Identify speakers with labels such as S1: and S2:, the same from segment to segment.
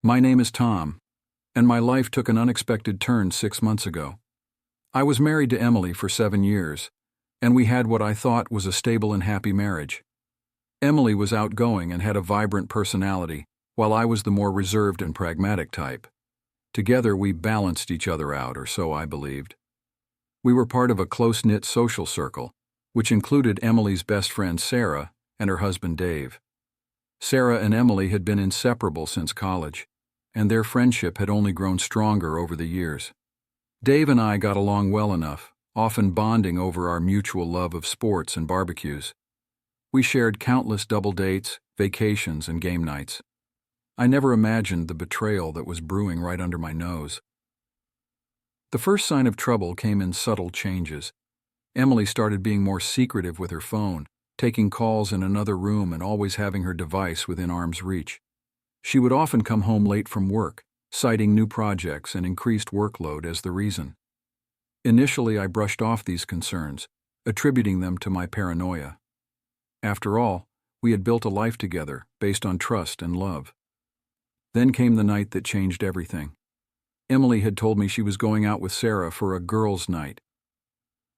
S1: My name is Tom, and my life took an unexpected turn 6 months ago. I was married to Emily for 7 years, and we had what I thought was a stable and happy marriage. Emily was outgoing and had a vibrant personality, while I was the more reserved and pragmatic type. Together we balanced each other out, or so I believed. We were part of a close-knit social circle, which included Emily's best friend Sarah and her husband Dave. Sarah and Emily had been inseparable since college, and their friendship had only grown stronger over the years. Dave and I got along well enough, often bonding over our mutual love of sports and barbecues. We shared countless double dates, vacations, and game nights. I never imagined the betrayal that was brewing right under my nose. The first sign of trouble came in subtle changes. Emily started being more secretive with her phone, taking calls in another room and always having her device within arm's reach. She would often come home late from work, citing new projects and increased workload as the reason. Initially, I brushed off these concerns, attributing them to my paranoia. After all, we had built a life together based on trust and love. Then came the night that changed everything. Emily had told me she was going out with Sarah for a girls' night.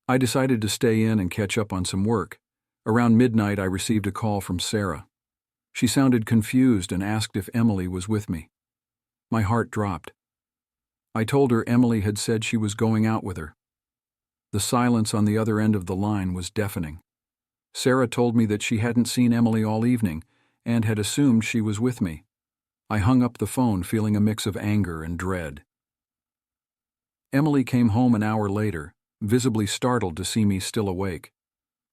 S1: I decided to stay in and catch up on some work. Around midnight, I received a call from Sarah. She sounded confused and asked if Emily was with me. My heart dropped. I told her Emily had said she was going out with her. The silence on the other end of the line was deafening. Sarah told me that she hadn't seen Emily all evening and had assumed she was with me. I hung up the phone feeling a mix of anger and dread. Emily came home an hour later, visibly startled to see me still awake.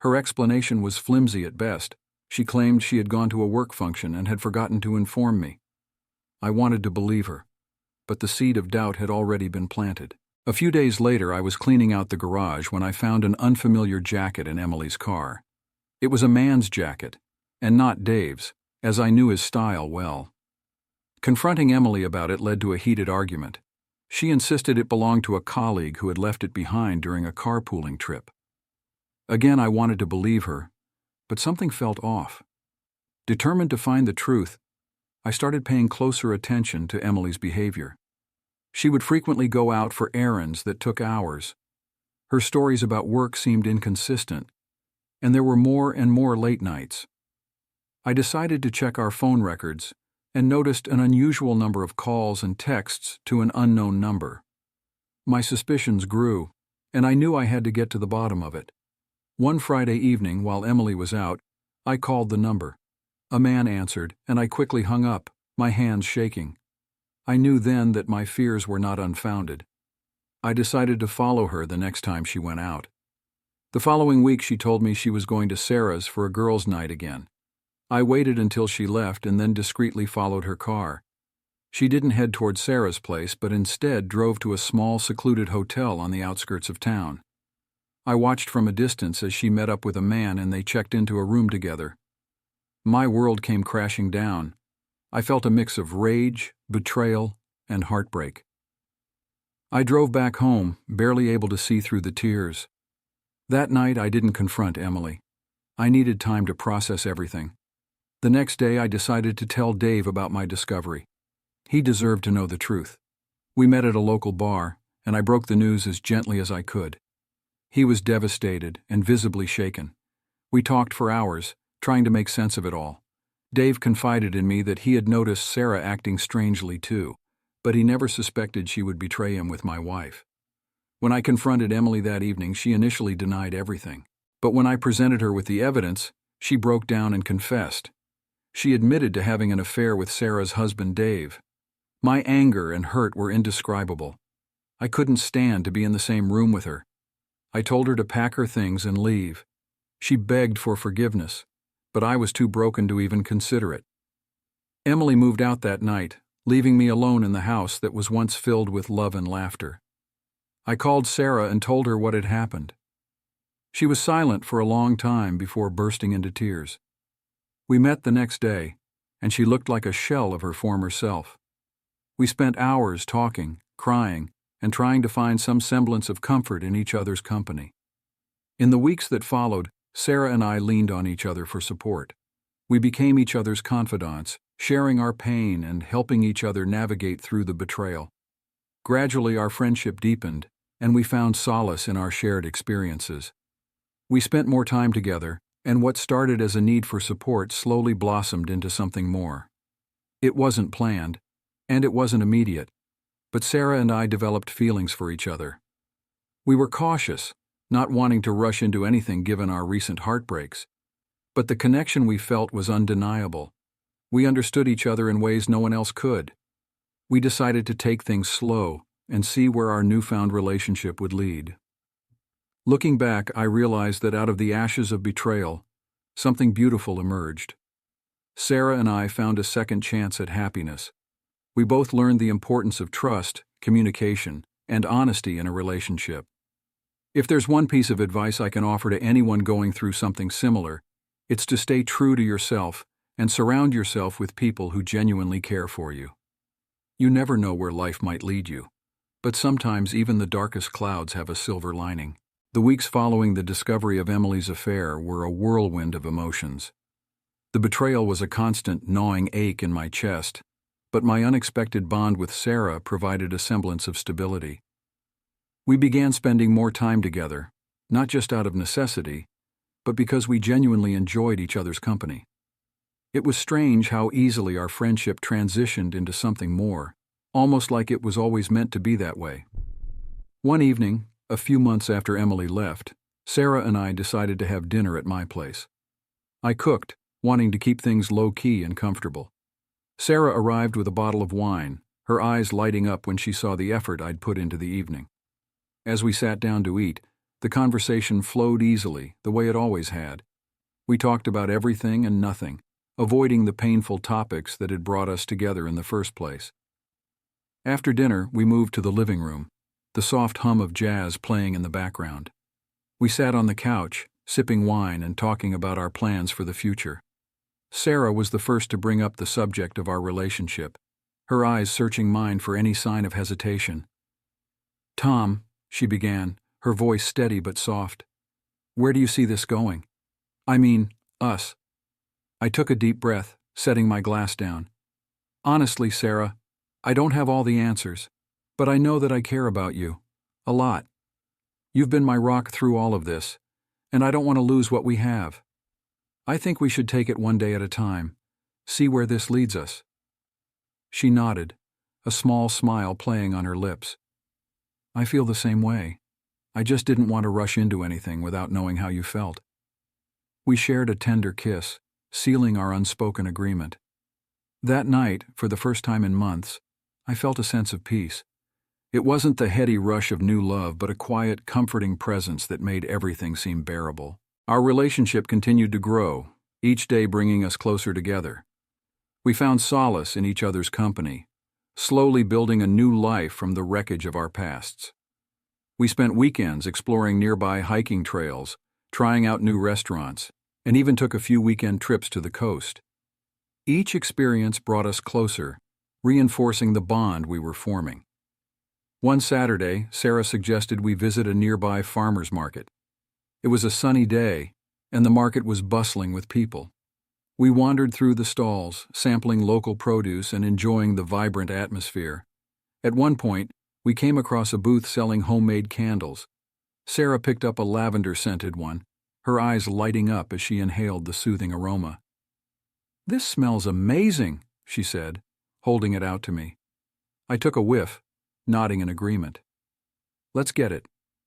S1: Her explanation was flimsy at best. She claimed she had gone to a work function and had forgotten to inform me. I wanted to believe her, but the seed of doubt had already been planted. A few days later, I was cleaning out the garage when I found an unfamiliar jacket in Emily's car. It was a man's jacket, and not Dave's, as I knew his style well. Confronting Emily about it led to a heated argument. She insisted it belonged to a colleague who had left it behind during a carpooling trip. Again, I wanted to believe her, but something felt off. Determined to find the truth, I started paying closer attention to Emily's behavior. She would frequently go out for errands that took hours. Her stories about work seemed inconsistent, and there were more and more late nights. I decided to check our phone records and noticed an unusual number of calls and texts to an unknown number. My suspicions grew, and I knew I had to get to the bottom of it. One Friday evening, while Emily was out, I called the number. A man answered, and I quickly hung up, my hands shaking. I knew then that my fears were not unfounded. I decided to follow her the next time she went out. The following week, she told me she was going to Sarah's for a girls' night again. I waited until she left and then discreetly followed her car. She didn't head toward Sarah's place, but instead drove to a small, secluded hotel on the outskirts of town. I watched from a distance as she met up with a man and they checked into a room together. My world came crashing down. I felt a mix of rage, betrayal, and heartbreak. I drove back home, barely able to see through the tears. That night, I didn't confront Emily. I needed time to process everything. The next day, I decided to tell Dave about my discovery. He deserved to know the truth. We met at a local bar, and I broke the news as gently as I could. He was devastated and visibly shaken. We talked for hours, trying to make sense of it all. Dave confided in me that he had noticed Sarah acting strangely too, but he never suspected she would betray him with my wife. When I confronted Emily that evening, she initially denied everything. But when I presented her with the evidence, she broke down and confessed. She admitted to having an affair with Sarah's husband, Dave. My anger and hurt were indescribable. I couldn't stand to be in the same room with her. I told her to pack her things and leave. She begged for forgiveness, but I was too broken to even consider it. Emily moved out that night, leaving me alone in the house that was once filled with love and laughter. I called Sarah and told her what had happened. She was silent for a long time before bursting into tears. We met the next day, and she looked like a shell of her former self. We spent hours talking, crying, and trying to find some semblance of comfort in each other's company. In the weeks that followed, Sarah and I leaned on each other for support. We became each other's confidants, sharing our pain and helping each other navigate through the betrayal. Gradually, our friendship deepened, and we found solace in our shared experiences. We spent more time together, and what started as a need for support slowly blossomed into something more. It wasn't planned, and it wasn't immediate, but Sarah and I developed feelings for each other. We were cautious, not wanting to rush into anything given our recent heartbreaks. But the connection we felt was undeniable. We understood each other in ways no one else could. We decided to take things slow and see where our newfound relationship would lead. Looking back, I realized that out of the ashes of betrayal, something beautiful emerged. Sarah and I found a second chance at happiness. We both learned the importance of trust, communication, and honesty in a relationship. If there's one piece of advice I can offer to anyone going through something similar, it's to stay true to yourself and surround yourself with people who genuinely care for you. You never know where life might lead you, but sometimes even the darkest clouds have a silver lining. The weeks following the discovery of Emily's affair were a whirlwind of emotions. The betrayal was a constant gnawing ache in my chest, but my unexpected bond with Sarah provided a semblance of stability. We began spending more time together, not just out of necessity, but because we genuinely enjoyed each other's company. It was strange how easily our friendship transitioned into something more, almost like it was always meant to be that way. One evening, a few months after Emily left, Sarah and I decided to have dinner at my place. I cooked, wanting to keep things low-key and comfortable. Sarah arrived with a bottle of wine, her eyes lighting up when she saw the effort I'd put into the evening. As we sat down to eat, the conversation flowed easily, the way it always had. We talked about everything and nothing, avoiding the painful topics that had brought us together in the first place. After dinner, we moved to the living room, the soft hum of jazz playing in the background. We sat on the couch, sipping wine and talking about our plans for the future. Sarah was the first to bring up the subject of our relationship, her eyes searching mine for any sign of hesitation. "Tom," she began, her voice steady but soft, "where do you see this going? I mean, us." I took a deep breath, setting my glass down. "Honestly, Sarah, I don't have all the answers, but I know that I care about you. A lot. You've been my rock through all of this, and I don't want to lose what we have. I think we should take it one day at a time, see where this leads us." She nodded, a small smile playing on her lips. "I feel the same way. I just didn't want to rush into anything without knowing how you felt." We shared a tender kiss, sealing our unspoken agreement. That night, for the first time in months, I felt a sense of peace. It wasn't the heady rush of new love, but a quiet, comforting presence that made everything seem bearable. Our relationship continued to grow, each day bringing us closer together. We found solace in each other's company, slowly building a new life from the wreckage of our pasts. We spent weekends exploring nearby hiking trails, trying out new restaurants, and even took a few weekend trips to the coast. Each experience brought us closer, reinforcing the bond we were forming. One Saturday, Sarah suggested we visit a nearby farmer's market. It was a sunny day, and the market was bustling with people. We wandered through the stalls, sampling local produce and enjoying the vibrant atmosphere. At one point, we came across a booth selling homemade candles. Sarah picked up a lavender-scented one, her eyes lighting up as she inhaled the soothing aroma. "This smells amazing," she said, holding it out to me. I took a whiff, nodding in agreement. "Let's get it.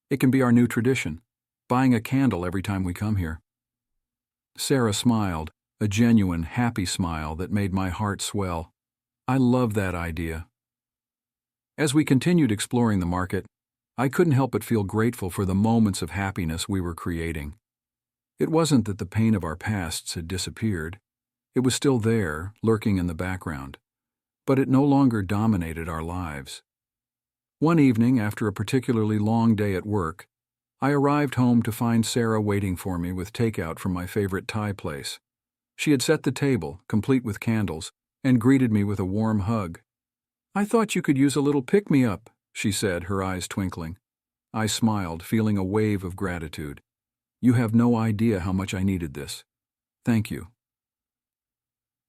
S1: It can be our new tradition, buying a candle every time we come here." Sarah smiled, a genuine, happy smile that made my heart swell. I love that idea. As we continued exploring the market, I couldn't help but feel grateful for the moments of happiness we were creating. It wasn't that the pain of our pasts had disappeared. It was still there, lurking in the background, but it no longer dominated our lives. One evening, after a particularly long day at work, I arrived home to find Sarah waiting for me with takeout from my favorite Thai place. She had set the table, complete with candles, and greeted me with a warm hug. "I thought you could use a little pick-me-up," she said, her eyes twinkling. I smiled, feeling a wave of gratitude. "You have no idea how much I needed this. Thank you."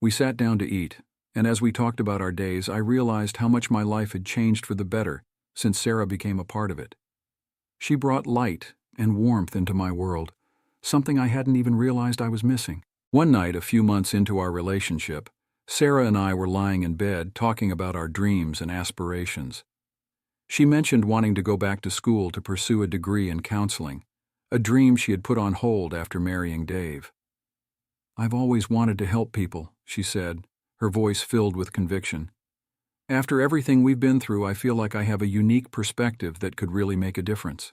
S1: We sat down to eat, and as we talked about our days, I realized how much my life had changed for the better since Sarah became a part of it. She brought light and warmth into my world, something I hadn't even realized I was missing. One night, a few months into our relationship, Sarah and I were lying in bed talking about our dreams and aspirations. She mentioned wanting to go back to school to pursue a degree in counseling, a dream she had put on hold after marrying Dave. "I've always wanted to help people," she said, her voice filled with conviction. "After everything we've been through, I feel like I have a unique perspective that could really make a difference."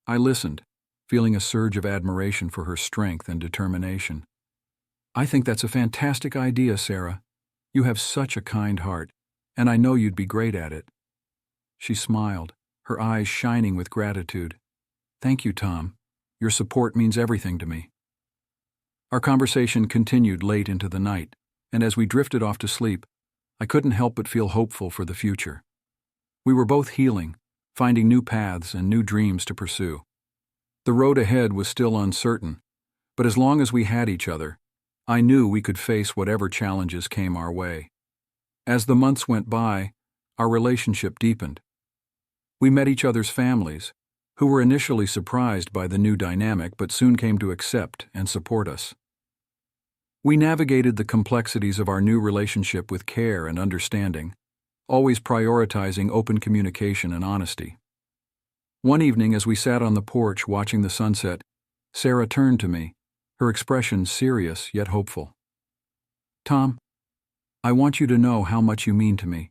S1: I listened, feeling a surge of admiration for her strength and determination. "I think that's a fantastic idea, Sarah. You have such a kind heart, and I know you'd be great at it." She smiled, her eyes shining with gratitude. "Thank you, Tom. Your support means everything to me." Our conversation continued late into the night, and as we drifted off to sleep, I couldn't help but feel hopeful for the future. We were both healing, finding new paths and new dreams to pursue. The road ahead was still uncertain, but as long as we had each other, I knew we could face whatever challenges came our way. As the months went by, our relationship deepened. We met each other's families, who were initially surprised by the new dynamic but soon came to accept and support us. We navigated the complexities of our new relationship with care and understanding, always prioritizing open communication and honesty. One evening, as we sat on the porch watching the sunset, Sarah turned to me, her expression serious yet hopeful. "Tom, I want you to know how much you mean to me.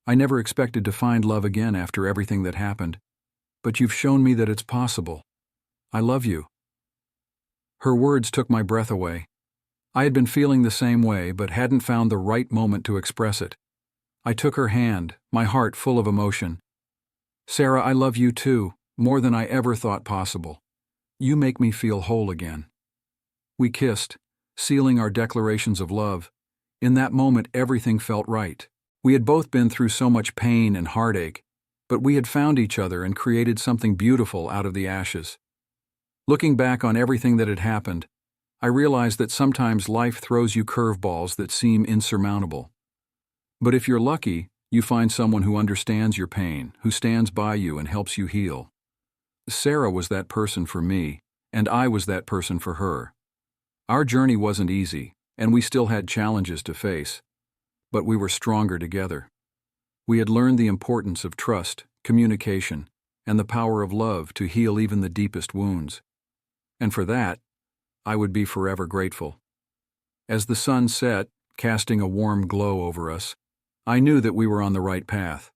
S1: I never expected to find love again after everything that happened, but you've shown me that it's possible. I love you." Her words took my breath away. I had been feeling the same way, but hadn't found the right moment to express it. I took her hand, my heart full of emotion. "Sarah, I love you too, more than I ever thought possible. You make me feel whole again." We kissed, sealing our declarations of love. In that moment, everything felt right. We had both been through so much pain and heartache, but we had found each other and created something beautiful out of the ashes. Looking back on everything that had happened, I realized that sometimes life throws you curveballs that seem insurmountable. But if you're lucky, you find someone who understands your pain, who stands by you and helps you heal. Sarah was that person for me, and I was that person for her. Our journey wasn't easy, and we still had challenges to face, but we were stronger together. We had learned the importance of trust, communication, and the power of love to heal even the deepest wounds. And for that, I would be forever grateful. As the sun set, casting a warm glow over us, I knew that we were on the right path.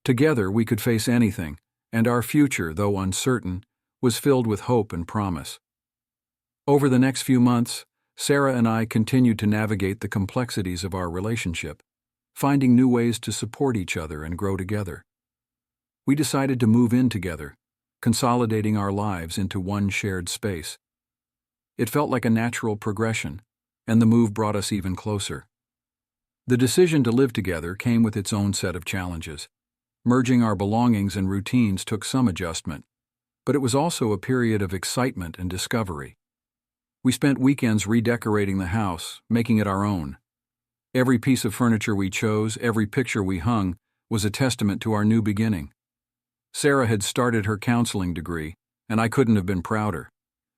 S1: Together we could face anything, and our future, though uncertain, was filled with hope and promise. Over the next few months, Sarah and I continued to navigate the complexities of our relationship, finding new ways to support each other and grow together. We decided to move in together, consolidating our lives into one shared space. It felt like a natural progression, and the move brought us even closer. The decision to live together came with its own set of challenges. Merging our belongings and routines took some adjustment, but it was also a period of excitement and discovery. We spent weekends redecorating the house, making it our own. Every piece of furniture we chose, every picture we hung, was a testament to our new beginning. Sarah had started her counseling degree, and I couldn't have been prouder.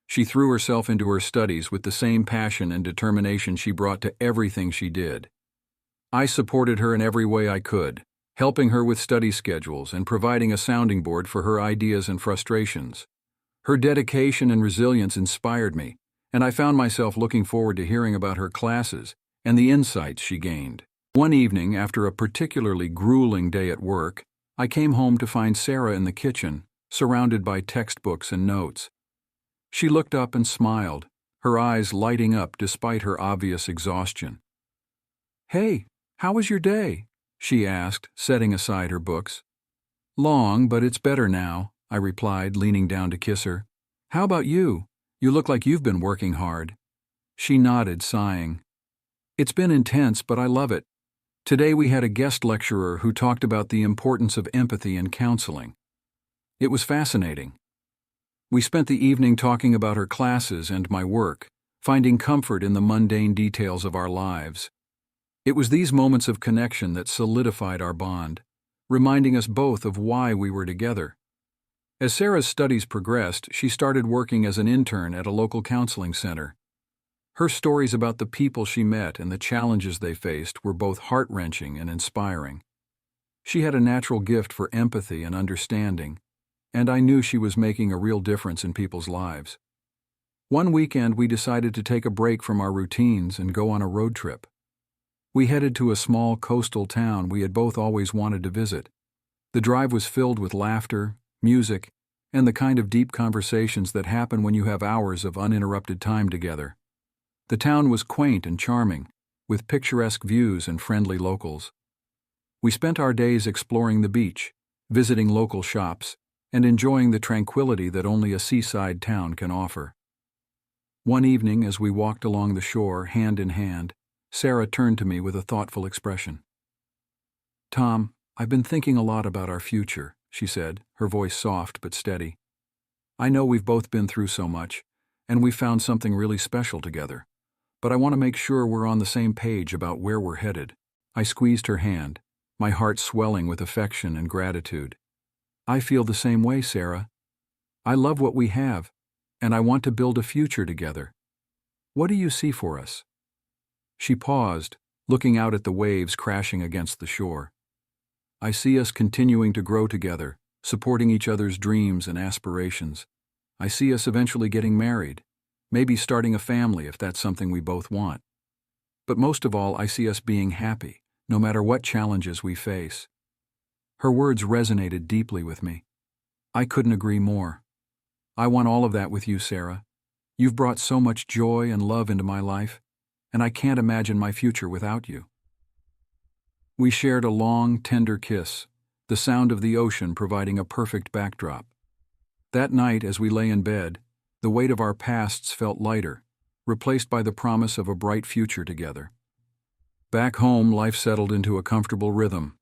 S1: She threw herself into her studies with the same passion and determination she brought to everything she did. I supported her in every way I could, helping her with study schedules and providing a sounding board for her ideas and frustrations. Her dedication and resilience inspired me, and I found myself looking forward to hearing about her classes and the insights she gained. One evening, after a particularly grueling day at work, I came home to find Sarah in the kitchen, surrounded by textbooks and notes. She looked up and smiled, her eyes lighting up despite her obvious exhaustion. "Hey, how was your day?" she asked, setting aside her books. "Long, but it's better now," I replied, leaning down to kiss her. "How about you? You look like you've been working hard." She nodded, sighing. "It's been intense, but I love it. Today we had a guest lecturer who talked about the importance of empathy in counseling. It was fascinating. We spent the evening talking about her classes and my work, finding comfort in the mundane details of our lives. It was these moments of connection that solidified our bond, reminding us both of why we were together. As Sarah's studies progressed, she started working as an intern at a local counseling center. Her stories about the people she met and the challenges they faced were both heart-wrenching and inspiring. She had a natural gift for empathy and understanding, and I knew she was making a real difference in people's lives. One weekend, we decided to take a break from our routines and go on a road trip. We headed to a small coastal town we had both always wanted to visit. The drive was filled with laughter, music, and the kind of deep conversations that happen when you have hours of uninterrupted time together. The town was quaint and charming, with picturesque views and friendly locals. We spent our days exploring the beach, visiting local shops, and enjoying the tranquility that only a seaside town can offer. One evening, as we walked along the shore, hand in hand, Sarah turned to me with a thoughtful expression. "Tom, I've been thinking a lot about our future," she said, her voice soft but steady. "I know we've both been through so much, and we've found something really special together, but I want to make sure we're on the same page about where we're headed." I squeezed her hand, my heart swelling with affection and gratitude. "I feel the same way, Sarah. I love what we have, and I want to build a future together. What do you see for us?" She paused, looking out at the waves crashing against the shore. "I see us continuing to grow together, supporting each other's dreams and aspirations. I see us eventually getting married, maybe starting a family if that's something we both want. But most of all, I see us being happy, no matter what challenges we face." Her words resonated deeply with me. I couldn't agree more. I want all of that with you, Sarah. You've brought so much joy and love into my life, and I can't imagine my future without you. We shared a long, tender kiss, the sound of the ocean providing a perfect backdrop. That night, as we lay in bed, the weight of our pasts felt lighter, replaced by the promise of a bright future together. Back home, life settled into a comfortable rhythm.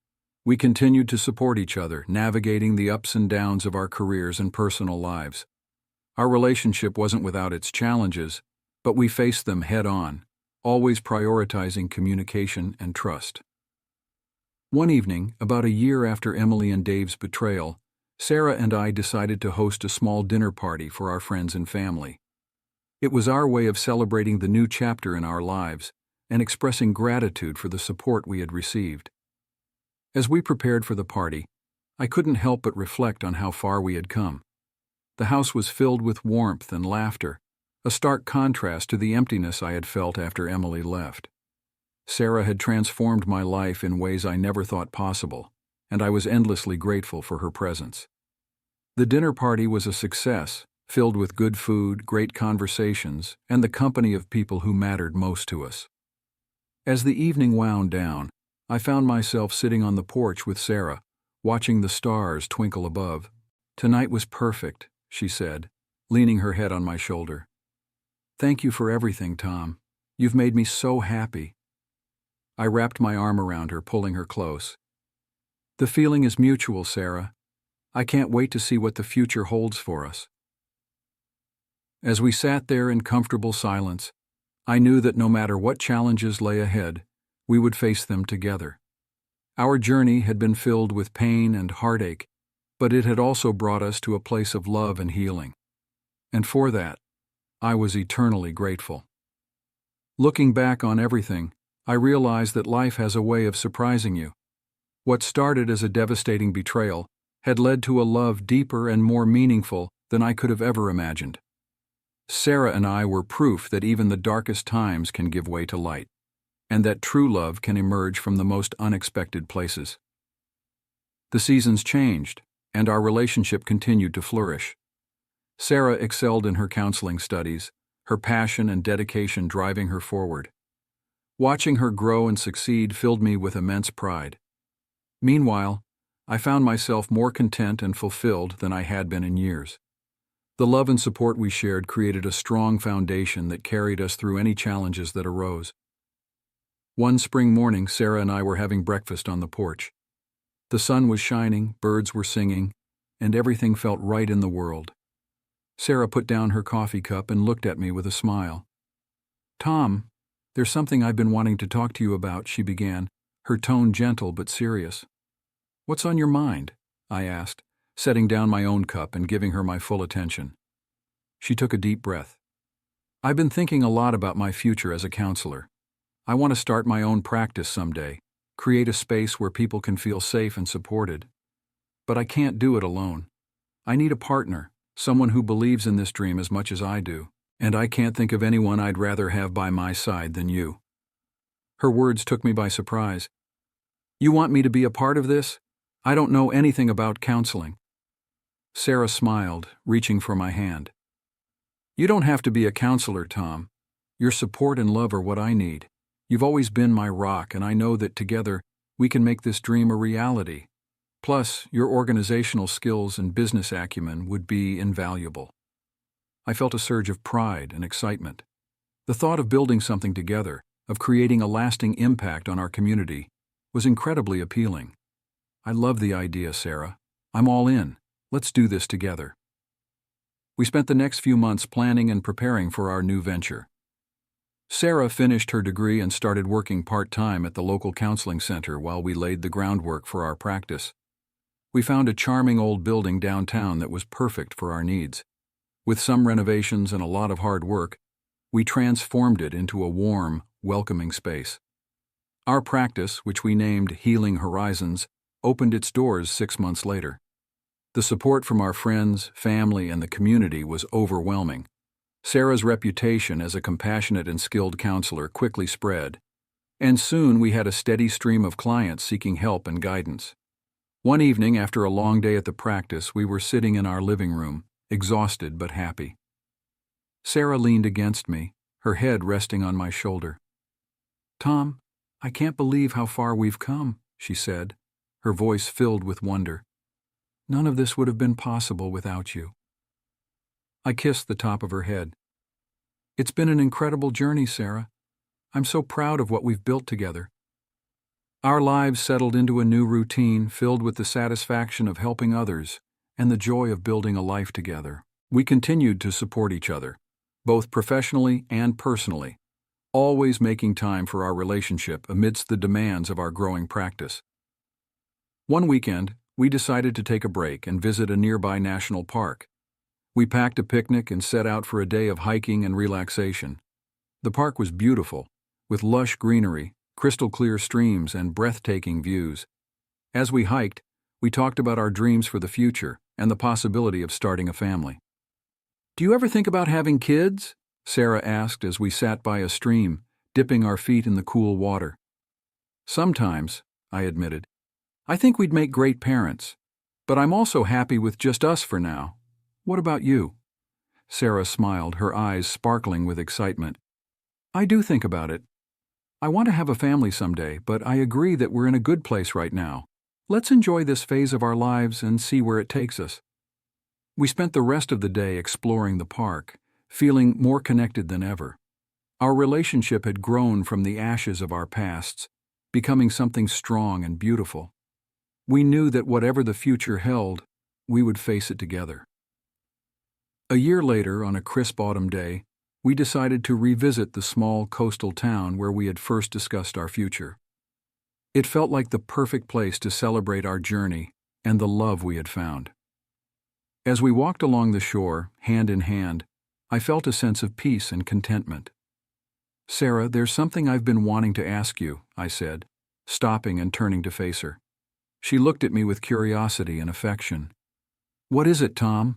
S1: We continued to support each other, navigating the ups and downs of our careers and personal lives. Our relationship wasn't without its challenges, but we faced them head-on, always prioritizing communication and trust. One evening, about a year after Emily and Dave's betrayal, Sarah and I decided to host a small dinner party for our friends and family. It was our way of celebrating the new chapter in our lives and expressing gratitude for the support we had received. As we prepared for the party, I couldn't help but reflect on how far we had come. The house was filled with warmth and laughter, a stark contrast to the emptiness I had felt after Emily left. Sarah had transformed my life in ways I never thought possible, and I was endlessly grateful for her presence. The dinner party was a success, filled with good food, great conversations, and the company of people who mattered most to us. As the evening wound down, I found myself sitting on the porch with Sarah, watching the stars twinkle above. "Tonight was perfect," she said, leaning her head on my shoulder. "Thank you for everything, Tom. You've made me so happy." I wrapped my arm around her, pulling her close. "The feeling is mutual, Sarah. I can't wait to see what the future holds for us." As we sat there in comfortable silence, I knew that no matter what challenges lay ahead, we would face them together. Our journey had been filled with pain and heartache, but it had also brought us to a place of love and healing. And for that, I was eternally grateful. Looking back on everything, I realized that life has a way of surprising you. What started as a devastating betrayal had led to a love deeper and more meaningful than I could have ever imagined. Sarah and I were proof that even the darkest times can give way to light, and that true love can emerge from the most unexpected places. The seasons changed, and our relationship continued to flourish. Sarah excelled in her counseling studies, her passion and dedication driving her forward. Watching her grow and succeed filled me with immense pride. Meanwhile, I found myself more content and fulfilled than I had been in years. The love and support we shared created a strong foundation that carried us through any challenges that arose. One spring morning, Sarah and I were having breakfast on the porch. The sun was shining, birds were singing, and everything felt right in the world. Sarah put down her coffee cup and looked at me with a smile. "Tom, There's something I've been wanting to talk to you about, she began, her tone gentle but serious. What's on your mind? I asked, setting down my own cup and giving her my full attention. She took a deep breath. I've been thinking a lot about my future as a counselor. I want to start my own practice someday, create a space where people can feel safe and supported. But I can't do it alone. I need a partner, someone who believes in this dream as much as I do, and I can't think of anyone I'd rather have by my side than you. Her words took me by surprise. You want me to be a part of this? I don't know anything about counseling. Sarah smiled, reaching for my hand. You don't have to be a counselor, Tom. Your support and love are what I need. You've always been my rock, and I know that together we can make this dream a reality. Plus, your organizational skills and business acumen would be invaluable. I felt a surge of pride and excitement. The thought of building something together, of creating a lasting impact on our community, was incredibly appealing. I love the idea, Sarah. I'm all in. Let's do this together. We spent the next few months planning and preparing for our new venture. Sarah finished her degree and started working part-time at the local counseling center while we laid the groundwork for our practice. We found a charming old building downtown that was perfect for our needs. With some renovations and a lot of hard work, we transformed it into a warm, welcoming space. Our practice, which we named Healing Horizons, opened its doors 6 months later. The support from our friends, family, and the community was overwhelming. Sarah's reputation as a compassionate and skilled counselor quickly spread, and soon we had a steady stream of clients seeking help and guidance. One evening, after a long day at the practice, we were sitting in our living room, exhausted but happy. Sarah leaned against me, her head resting on my shoulder. Tom, I can't believe how far we've come, she said, her voice filled with wonder. None of this would have been possible without you. I kissed the top of her head. It's been an incredible journey, Sarah. I'm so proud of what we've built together. Our lives settled into a new routine filled with the satisfaction of helping others and the joy of building a life together. We continued to support each other, both professionally and personally, always making time for our relationship amidst the demands of our growing practice. One weekend, we decided to take a break and visit a nearby national park. We packed a picnic and set out for a day of hiking and relaxation. The park was beautiful, with lush greenery, crystal-clear streams, and breathtaking views. As we hiked, we talked about our dreams for the future and the possibility of starting a family. Do you ever think about having kids? Sarah asked as we sat by a stream, dipping our feet in the cool water. Sometimes, I admitted. I think we'd make great parents, but I'm also happy with just us for now. What about you? Sarah smiled, her eyes sparkling with excitement. I do think about it. I want to have a family someday, but I agree that we're in a good place right now. Let's enjoy this phase of our lives and see where it takes us. We spent the rest of the day exploring the park, feeling more connected than ever. Our relationship had grown from the ashes of our pasts, becoming something strong and beautiful. We knew that whatever the future held, we would face it together. A year later, on a crisp autumn day, we decided to revisit the small coastal town where we had first discussed our future. It felt like the perfect place to celebrate our journey and the love we had found. As we walked along the shore, hand in hand, I felt a sense of peace and contentment. Sarah, there's something I've been wanting to ask you, I said, stopping and turning to face her. She looked at me with curiosity and affection. What is it, Tom?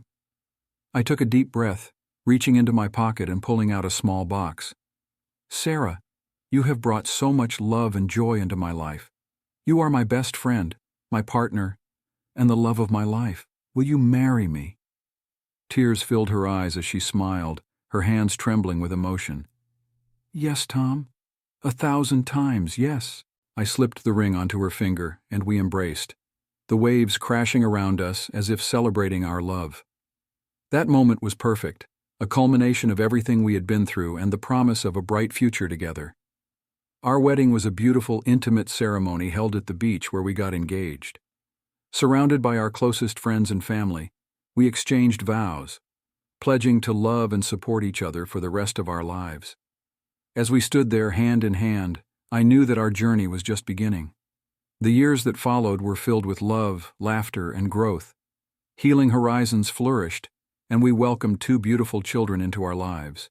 S1: I took a deep breath, reaching into my pocket and pulling out a small box. Sarah, you have brought so much love and joy into my life. You are my best friend, my partner, and the love of my life. Will you marry me? Tears filled her eyes as she smiled, her hands trembling with emotion. Yes, Tom. 1,000 times, yes. I slipped the ring onto her finger, and we embraced, the waves crashing around us as if celebrating our love. That moment was perfect, a culmination of everything we had been through and the promise of a bright future together. Our wedding was a beautiful, intimate ceremony held at the beach where we got engaged. Surrounded by our closest friends and family, we exchanged vows, pledging to love and support each other for the rest of our lives. As we stood there hand in hand, I knew that our journey was just beginning. The years that followed were filled with love, laughter, and growth. Healing Horizons flourished, and we welcomed two beautiful children into our lives.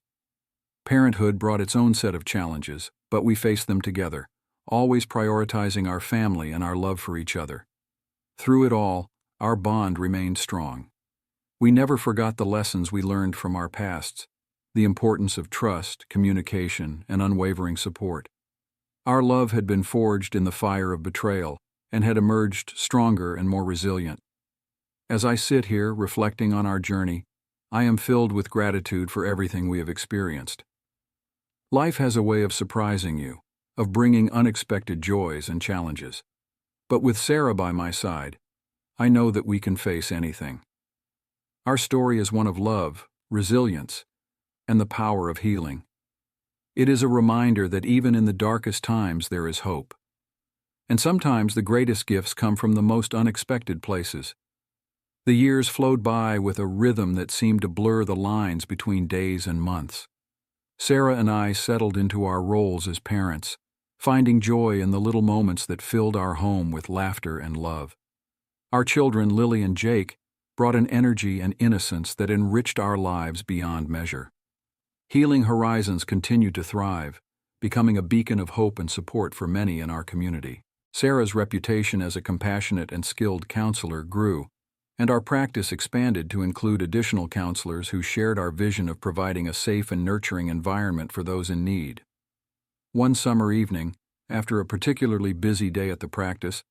S1: Parenthood brought its own set of challenges, but we faced them together, always prioritizing our family and our love for each other. Through it all, our bond remained strong. We never forgot the lessons we learned from our pasts, the importance of trust, communication, and unwavering support. Our love had been forged in the fire of betrayal and had emerged stronger and more resilient. As I sit here reflecting on our journey, I am filled with gratitude for everything we have experienced. Life has a way of surprising you, of bringing unexpected joys and challenges. But with Sarah by my side, I know that we can face anything. Our story is one of love, resilience, and the power of healing. It is a reminder that even in the darkest times there is hope. And sometimes the greatest gifts come from the most unexpected places. The years flowed by with a rhythm that seemed to blur the lines between days and months. Sarah and I settled into our roles as parents, finding joy in the little moments that filled our home with laughter and love. Our children, Lily and Jake, brought an energy and innocence that enriched our lives beyond measure. Healing Horizons continued to thrive, becoming a beacon of hope and support for many in our community. Sarah's reputation as a compassionate and skilled counselor grew, and our practice expanded to include additional counselors who shared our vision of providing a safe and nurturing environment for those in need. One summer evening, after a particularly busy day at the practice,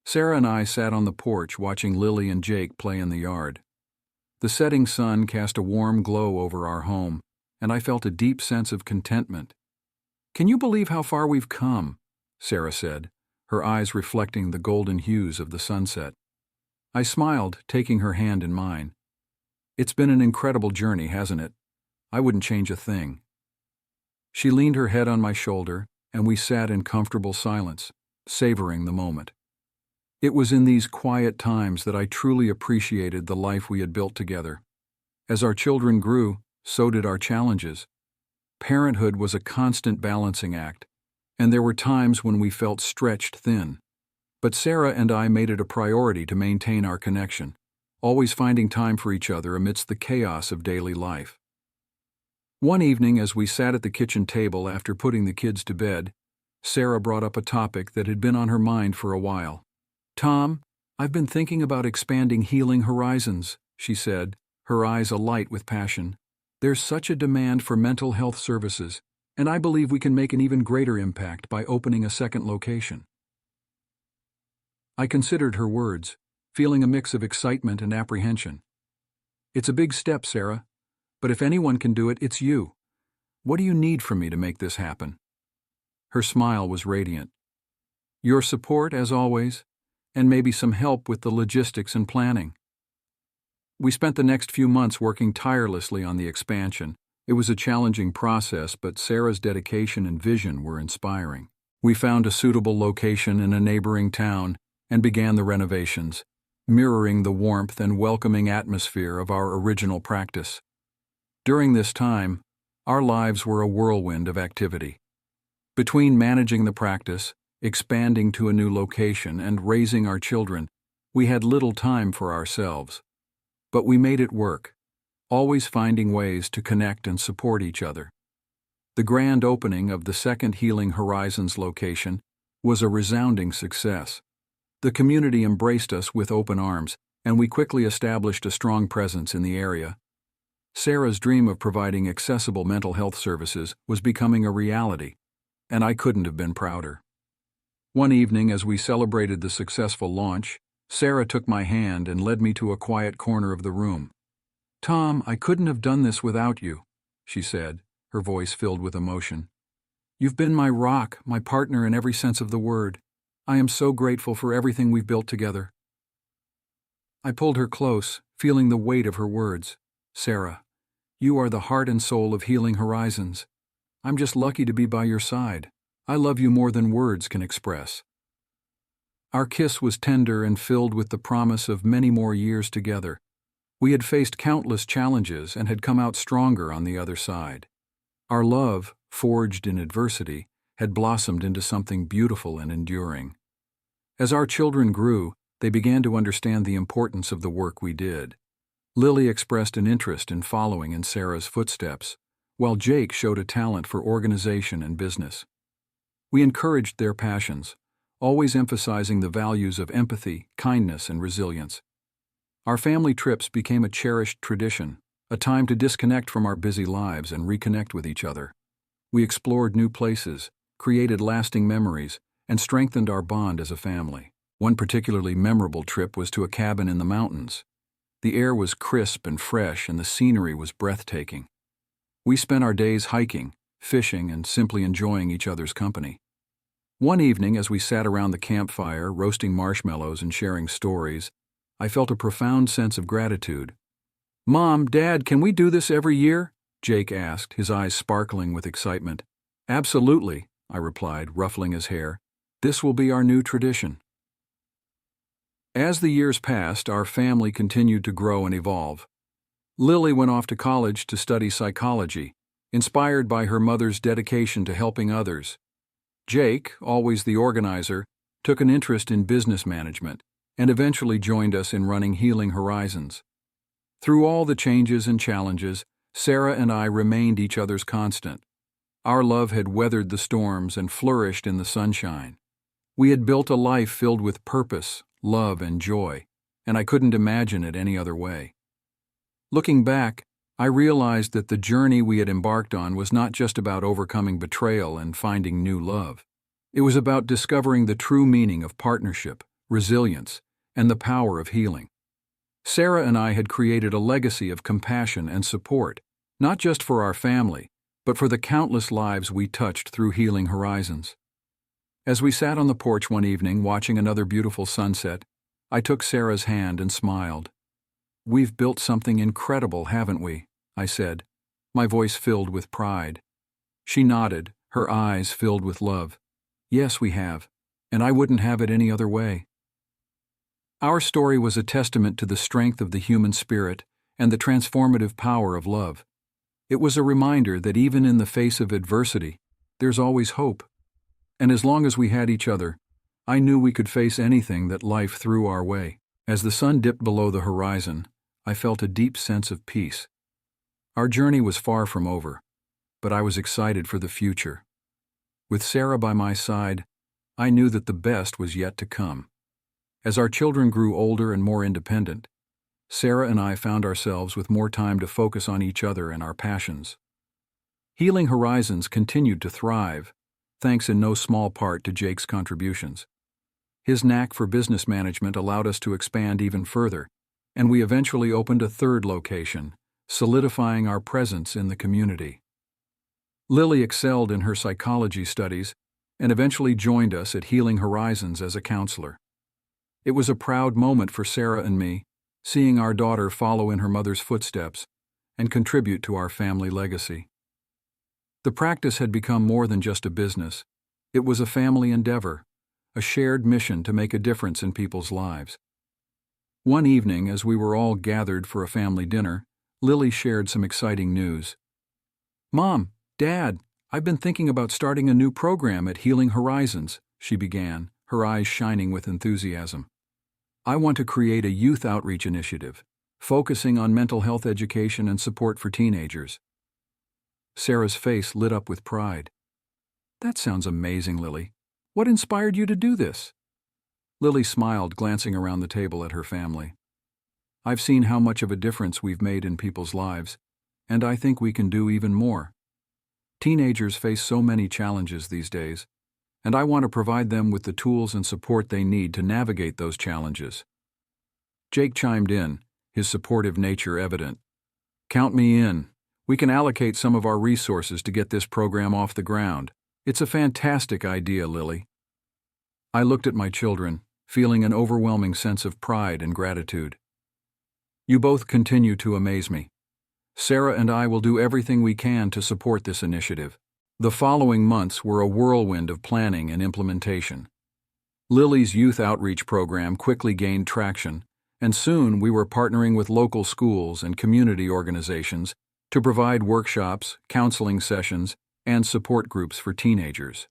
S1: Sarah and I sat on the porch watching Lily and Jake play in the yard. The setting sun cast a warm glow over our home, and I felt a deep sense of contentment. "Can you believe how far we've come?" Sarah said, her eyes reflecting the golden hues of the sunset. I smiled, taking her hand in mine. "It's been an incredible journey, hasn't it? I wouldn't change a thing." She leaned her head on my shoulder, and we sat in comfortable silence, savoring the moment. It was in these quiet times that I truly appreciated the life we had built together. As our children grew, so did our challenges. Parenthood was a constant balancing act, and there were times when we felt stretched thin. But Sarah and I made it a priority to maintain our connection, always finding time for each other amidst the chaos of daily life. One evening, as we sat at the kitchen table after putting the kids to bed, Sarah brought up a topic that had been on her mind for a while. "Tom, I've been thinking about expanding Healing Horizons," she said, her eyes alight with passion. "There's such a demand for mental health services, and I believe we can make an even greater impact by opening a second location." I considered her words, feeling a mix of excitement and apprehension. "It's a big step, Sarah, but if anyone can do it, it's you. What do you need from me to make this happen?" Her smile was radiant. "Your support, as always, and maybe some help with the logistics and planning." We spent the next few months working tirelessly on the expansion. It was a challenging process, but Sarah's dedication and vision were inspiring. We found a suitable location in a neighboring town and began the renovations, mirroring the warmth and welcoming atmosphere of our original practice. During this time, our lives were a whirlwind of activity. Between managing the practice, expanding to a new location, and raising our children, we had little time for ourselves. But we made it work, always finding ways to connect and support each other. The grand opening of the second Healing Horizons location was a resounding success. The community embraced us with open arms, and we quickly established a strong presence in the area. Sarah's dream of providing accessible mental health services was becoming a reality, and I couldn't have been prouder. One evening, as we celebrated the successful launch, Sarah took my hand and led me to a quiet corner of the room. "Tom, I couldn't have done this without you," she said, her voice filled with emotion. "You've been my rock, my partner in every sense of the word. I am so grateful for everything we've built together." I pulled her close, feeling the weight of her words. "Sarah, you are the heart and soul of Healing Horizons. I'm just lucky to be by your side. I love you more than words can express." Our kiss was tender and filled with the promise of many more years together. We had faced countless challenges and had come out stronger on the other side. Our love, forged in adversity, had blossomed into something beautiful and enduring. As our children grew, they began to understand the importance of the work we did. Lily expressed an interest in following in Sarah's footsteps, while Jake showed a talent for organization and business. We encouraged their passions, always emphasizing the values of empathy, kindness, and resilience. Our family trips became a cherished tradition, a time to disconnect from our busy lives and reconnect with each other. We explored new places, created lasting memories, and strengthened our bond as a family. One particularly memorable trip was to a cabin in the mountains. The air was crisp and fresh, and the scenery was breathtaking. We spent our days hiking, fishing, and simply enjoying each other's company. One evening, as we sat around the campfire, roasting marshmallows and sharing stories, I felt a profound sense of gratitude. "Mom, Dad, can we do this every year?" Jake asked, his eyes sparkling with excitement. "Absolutely," I replied, ruffling his hair. "This will be our new tradition." As the years passed, our family continued to grow and evolve. Lily went off to college to study psychology, inspired by her mother's dedication to helping others. Jake, always the organizer, took an interest in business management and eventually joined us in running Healing Horizons. Through all the changes and challenges, Sarah and I remained each other's constant. Our love had weathered the storms and flourished in the sunshine. We had built a life filled with purpose, love, and joy, and I couldn't imagine it any other way. Looking back, I realized that the journey we had embarked on was not just about overcoming betrayal and finding new love. It was about discovering the true meaning of partnership, resilience, and the power of healing. Sarah and I had created a legacy of compassion and support, not just for our family, but for the countless lives we touched through Healing Horizons. As we sat on the porch one evening watching another beautiful sunset, I took Sarah's hand and smiled. "We've built something incredible, haven't we?" I said, my voice filled with pride. She nodded, her eyes filled with love. "Yes, we have, and I wouldn't have it any other way." Our story was a testament to the strength of the human spirit and the transformative power of love. It was a reminder that even in the face of adversity, there's always hope. And as long as we had each other, I knew we could face anything that life threw our way. As the sun dipped below the horizon, I felt a deep sense of peace. Our journey was far from over, but I was excited for the future. With Sarah by my side, I knew that the best was yet to come. As our children grew older and more independent, Sarah and I found ourselves with more time to focus on each other and our passions. Healing Horizons continued to thrive, thanks in no small part to Jake's contributions. His knack for business management allowed us to expand even further, and we eventually opened a third location, solidifying our presence in the community. Lily excelled in her psychology studies and eventually joined us at Healing Horizons as a counselor. It was a proud moment for Sarah and me, seeing our daughter follow in her mother's footsteps and contribute to our family legacy. The practice had become more than just a business. It was a family endeavor, a shared mission to make a difference in people's lives. One evening, as we were all gathered for a family dinner, Lily shared some exciting news. "Mom, Dad, I've been thinking about starting a new program at Healing Horizons," she began, her eyes shining with enthusiasm. "I want to create a youth outreach initiative, focusing on mental health education and support for teenagers." Sarah's face lit up with pride. "That sounds amazing, Lily. What inspired you to do this?" Lily smiled, glancing around the table at her family. "I've seen how much of a difference we've made in people's lives, and I think we can do even more. Teenagers face so many challenges these days, and I want to provide them with the tools and support they need to navigate those challenges." Jake chimed in, his supportive nature evident. "Count me in. We can allocate some of our resources to get this program off the ground. It's a fantastic idea, Lily." I looked at my children, feeling an overwhelming sense of pride and gratitude. "You both continue to amaze me. Sarah and I will do everything we can to support this initiative." The following months were a whirlwind of planning and implementation. Lily's youth outreach program quickly gained traction, and soon we were partnering with local schools and community organizations to provide workshops, counseling sessions, and support groups for teenagers.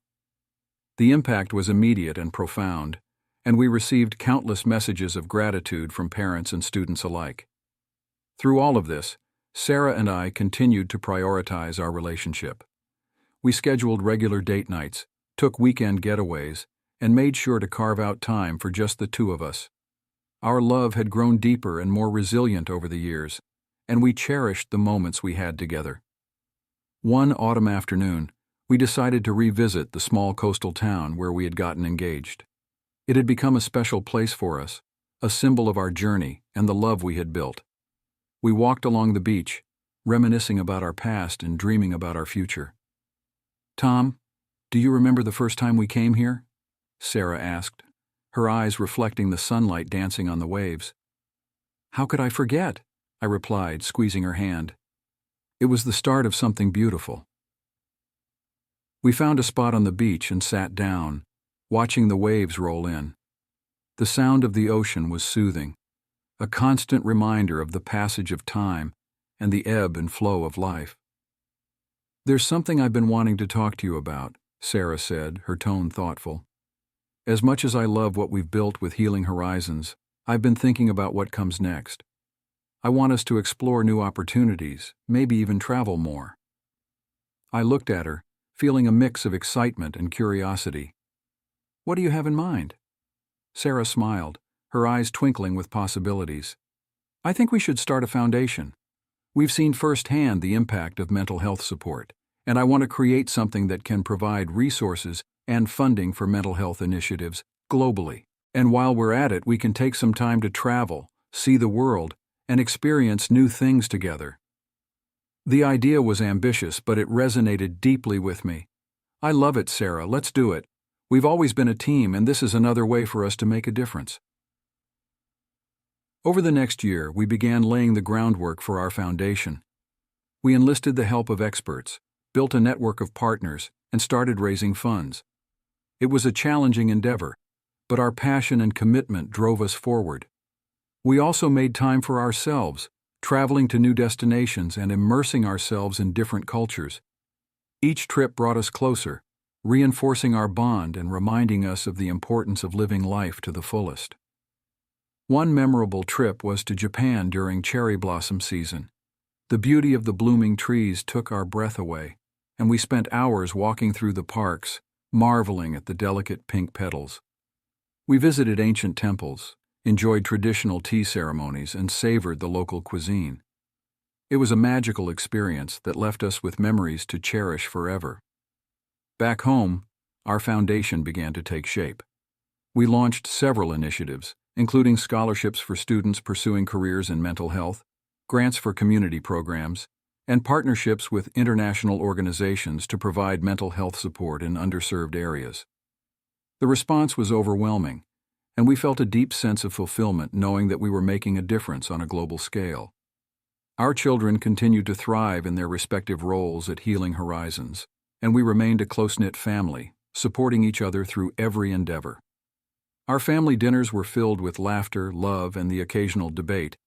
S1: The impact was immediate and profound, and we received countless messages of gratitude from parents and students alike. Through all of this, Sarah and I continued to prioritize our relationship. We scheduled regular date nights, took weekend getaways, and made sure to carve out time for just the two of us. Our love had grown deeper and more resilient over the years, and we cherished the moments we had together. One autumn afternoon, we decided to revisit the small coastal town where we had gotten engaged. It had become a special place for us, a symbol of our journey and the love we had built. We walked along the beach, reminiscing about our past and dreaming about our future. "Tom, do you remember the first time we came here?" Sarah asked, her eyes reflecting the sunlight dancing on the waves. "How could I forget?" I replied, squeezing her hand. "It was the start of something beautiful." We found a spot on the beach and sat down, watching the waves roll in. The sound of the ocean was soothing, a constant reminder of the passage of time and the ebb and flow of life. "There's something I've been wanting to talk to you about," Sarah said, her tone thoughtful. "As much as I love what we've built with Healing Horizons, I've been thinking about what comes next. I want us to explore new opportunities, maybe even travel more." I looked at her, feeling a mix of excitement and curiosity. "What do you have in mind?" Sarah smiled, her eyes twinkling with possibilities. "I think we should start a foundation. We've seen firsthand the impact of mental health support, and I want to create something that can provide resources and funding for mental health initiatives globally. And while we're at it, we can take some time to travel, see the world, and experience new things together." The idea was ambitious, but it resonated deeply with me. "I love it, Sarah. Let's do it. We've always been a team, and this is another way for us to make a difference." Over the next year, we began laying the groundwork for our foundation. We enlisted the help of experts, built a network of partners, and started raising funds. It was a challenging endeavor, but our passion and commitment drove us forward. We also made time for ourselves, traveling to new destinations and immersing ourselves in different cultures. Each trip brought us closer, reinforcing our bond and reminding us of the importance of living life to the fullest. One memorable trip was to Japan during cherry blossom season. The beauty of the blooming trees took our breath away, and we spent hours walking through the parks, marveling at the delicate pink petals. We visited ancient temples, enjoyed traditional tea ceremonies, and savored the local cuisine. It was a magical experience that left us with memories to cherish forever. Back home, our foundation began to take shape. We launched several initiatives, including scholarships for students pursuing careers in mental health, grants for community programs, and partnerships with international organizations to provide mental health support in underserved areas. The response was overwhelming, and we felt a deep sense of fulfillment knowing that we were making a difference on a global scale. Our children continued to thrive in their respective roles at Healing Horizons, and we remained a close-knit family, supporting each other through every endeavor. Our family dinners were filled with laughter, love, and the occasional debate,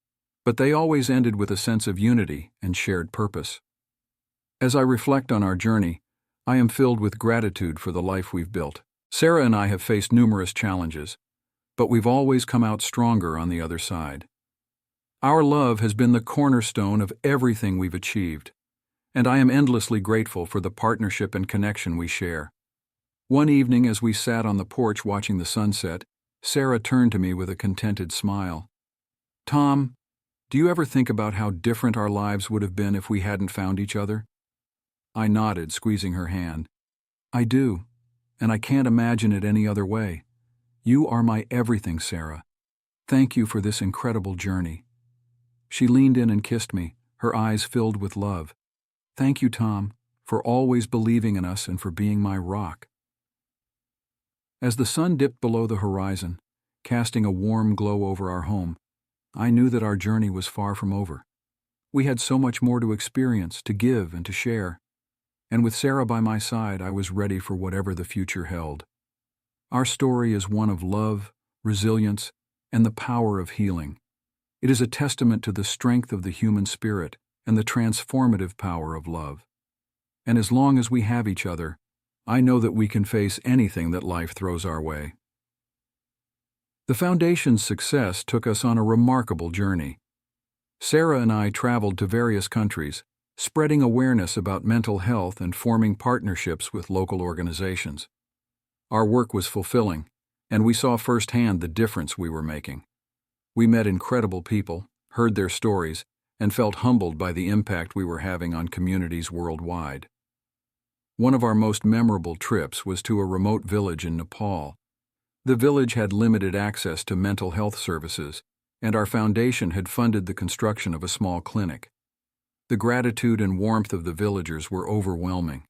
S1: but they always ended with a sense of unity and shared purpose. As I reflect on our journey, I am filled with gratitude for the life we've built. Sarah and I have faced numerous challenges, but we've always come out stronger on the other side. Our love has been the cornerstone of everything we've achieved, and I am endlessly grateful for the partnership and connection we share. One evening, as we sat on the porch watching the sunset, Sarah turned to me with a contented smile. "Tom, do you ever think about how different our lives would have been if we hadn't found each other?" I nodded, squeezing her hand. "I do, and I can't imagine it any other way. You are my everything, Sarah. Thank you for this incredible journey." She leaned in and kissed me, her eyes filled with love. "Thank you, Tom, for always believing in us and for being my rock." As the sun dipped below the horizon, casting a warm glow over our home, I knew that our journey was far from over. We had so much more to experience, to give, and to share. And with Sarah by my side, I was ready for whatever the future held. Our story is one of love, resilience, and the power of healing. It is a testament to the strength of the human spirit and the transformative power of love. and as long as we have each other, I know that we can face anything that life throws our way. The Foundation's success took us on a remarkable journey. Sarah and I traveled to various countries, spreading awareness about mental health and forming partnerships with local organizations. Our work was fulfilling, and we saw firsthand the difference we were making. We met incredible people, heard their stories, and felt humbled by the impact we were having on communities worldwide. One of our most memorable trips was to a remote village in Nepal. The village had limited access to mental health services, and our foundation had funded the construction of a small clinic. The gratitude and warmth of the villagers were overwhelming.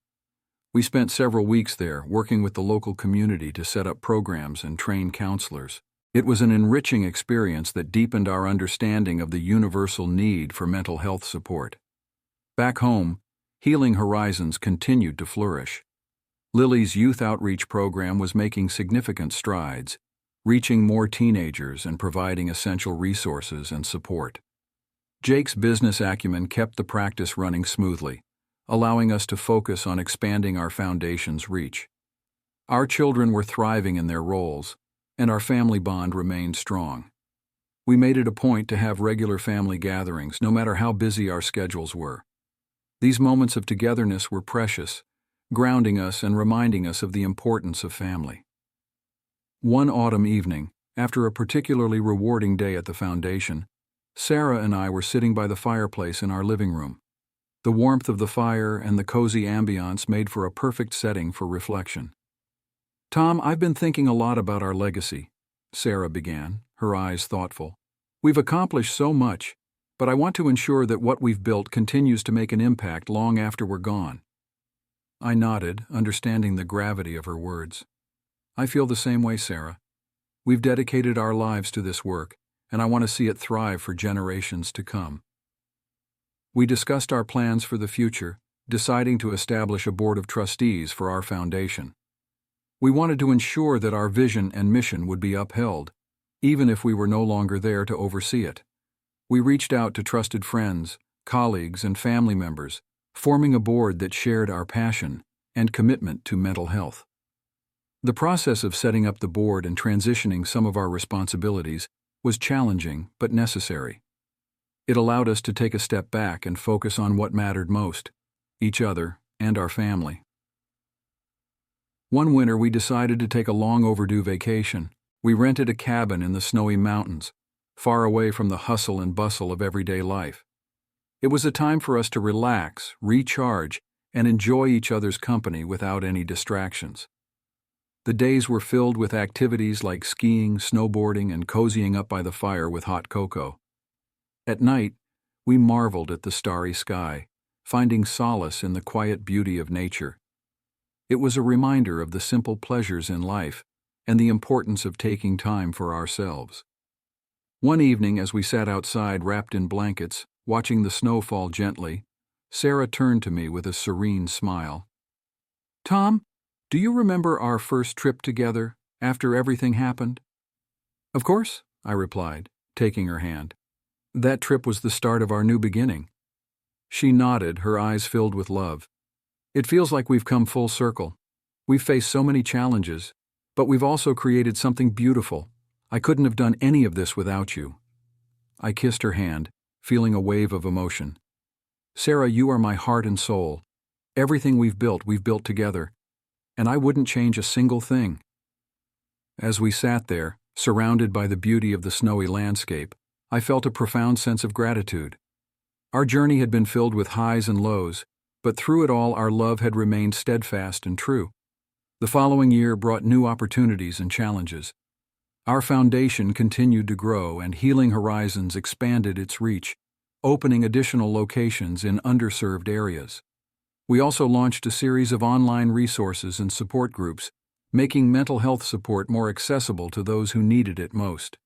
S1: We spent several weeks there, working with the local community to set up programs and train counselors. It was an enriching experience that deepened our understanding of the universal need for mental health support. Back home, Healing Horizons continued to flourish. Lily's youth outreach program was making significant strides, reaching more teenagers and providing essential resources and support. Jake's business acumen kept the practice running smoothly, allowing us to focus on expanding our foundation's reach. Our children were thriving in their roles, and our family bond remained strong. We made it a point to have regular family gatherings, no matter how busy our schedules were. These moments of togetherness were precious, grounding us and reminding us of the importance of family. One autumn evening, after a particularly rewarding day at the foundation, Sarah and I were sitting by the fireplace in our living room. The warmth of the fire and the cozy ambiance made for a perfect setting for reflection. "Tom, I've been thinking a lot about our legacy," Sarah began, her eyes thoughtful. "We've accomplished so much, but I want to ensure that what we've built continues to make an impact long after we're gone." I nodded, understanding the gravity of her words. "I feel the same way, Sarah. We've dedicated our lives to this work, and I want to see it thrive for generations to come." We discussed our plans for the future, deciding to establish a board of trustees for our foundation. We wanted to ensure that our vision and mission would be upheld, even if we were no longer there to oversee it. We reached out to trusted friends, colleagues, and family members, forming a board that shared our passion and commitment to mental health. The process of setting up the board and transitioning some of our responsibilities was challenging but necessary. It allowed us to take a step back and focus on what mattered most, each other and our family. One winter we decided to take a long overdue vacation. We rented a cabin in the snowy mountains, far away from the hustle and bustle of everyday life. It was a time for us to relax, recharge, and enjoy each other's company without any distractions. The days were filled with activities like skiing, snowboarding, and cozying up by the fire with hot cocoa. At night, we marveled at the starry sky, finding solace in the quiet beauty of nature. It was a reminder of the simple pleasures in life and the importance of taking time for ourselves. One evening, as we sat outside wrapped in blankets, watching the snow fall gently, Sarah turned to me with a serene smile. "Tom, do you remember our first trip together after everything happened?" "Of course," I replied, taking her hand. "That trip was the start of our new beginning." She nodded, her eyes filled with love. "It feels like we've come full circle. We've faced so many challenges, but we've also created something beautiful. I couldn't have done any of this without you." I kissed her hand, feeling a wave of emotion. "Sarah, you are my heart and soul. Everything we've built together, and I wouldn't change a single thing." As we sat there, surrounded by the beauty of the snowy landscape, I felt a profound sense of gratitude. Our journey had been filled with highs and lows, but through it all our love had remained steadfast and true. The following year brought new opportunities and challenges. Our foundation continued to grow, and Healing Horizons expanded its reach, opening additional locations in underserved areas. We also launched a series of online resources and support groups, making mental health support more accessible to those who needed it most.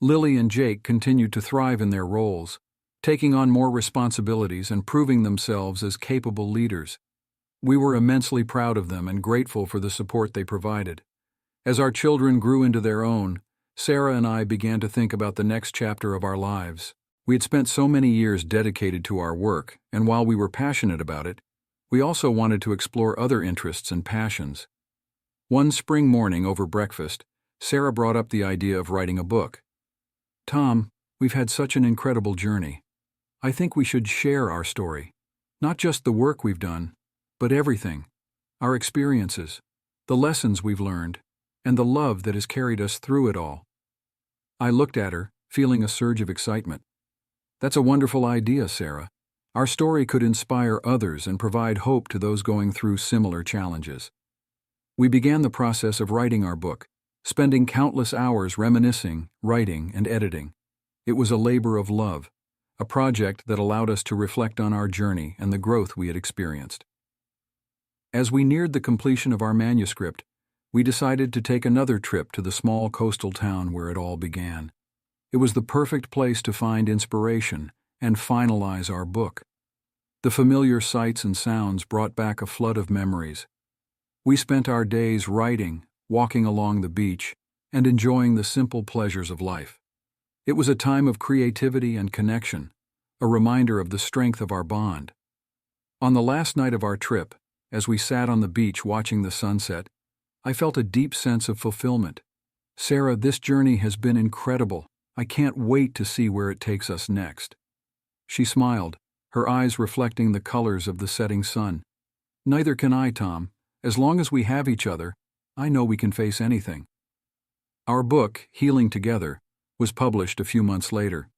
S1: Lily and Jake continued to thrive in their roles, taking on more responsibilities and proving themselves as capable leaders. We were immensely proud of them and grateful for the support they provided. As our children grew into their own, Sarah and I began to think about the next chapter of our lives. We had spent so many years dedicated to our work, and while we were passionate about it, We also wanted to explore other interests and passions. One spring morning over breakfast, Sarah brought up the idea of writing a book. "Tom, we've had such an incredible journey. I think we should share our story. Not just the work we've done, but everything. Our experiences, the lessons we've learned, and the love that has carried us through it all." I looked at her, feeling a surge of excitement. "That's a wonderful idea, Sarah. Our story could inspire others and provide hope to those going through similar challenges." We began the process of writing our book, spending countless hours reminiscing, writing, and editing. It was a labor of love, a project that allowed us to reflect on our journey and the growth we had experienced. As we neared the completion of our manuscript, we decided to take another trip to the small coastal town where it all began. It was the perfect place to find inspiration and finalize our book. The familiar sights and sounds brought back a flood of memories. We spent our days writing, walking along the beach, and enjoying the simple pleasures of life. It was a time of creativity and connection, a reminder of the strength of our bond. On the last night of our trip, as we sat on the beach watching the sunset, I felt a deep sense of fulfillment. "Sarah, this journey has been incredible. I can't wait to see where it takes us next." She smiled, her eyes reflecting the colors of the setting sun. "Neither can I, Tom. As long as we have each other, I know we can face anything." Our book, Healing Together, was published a few months later.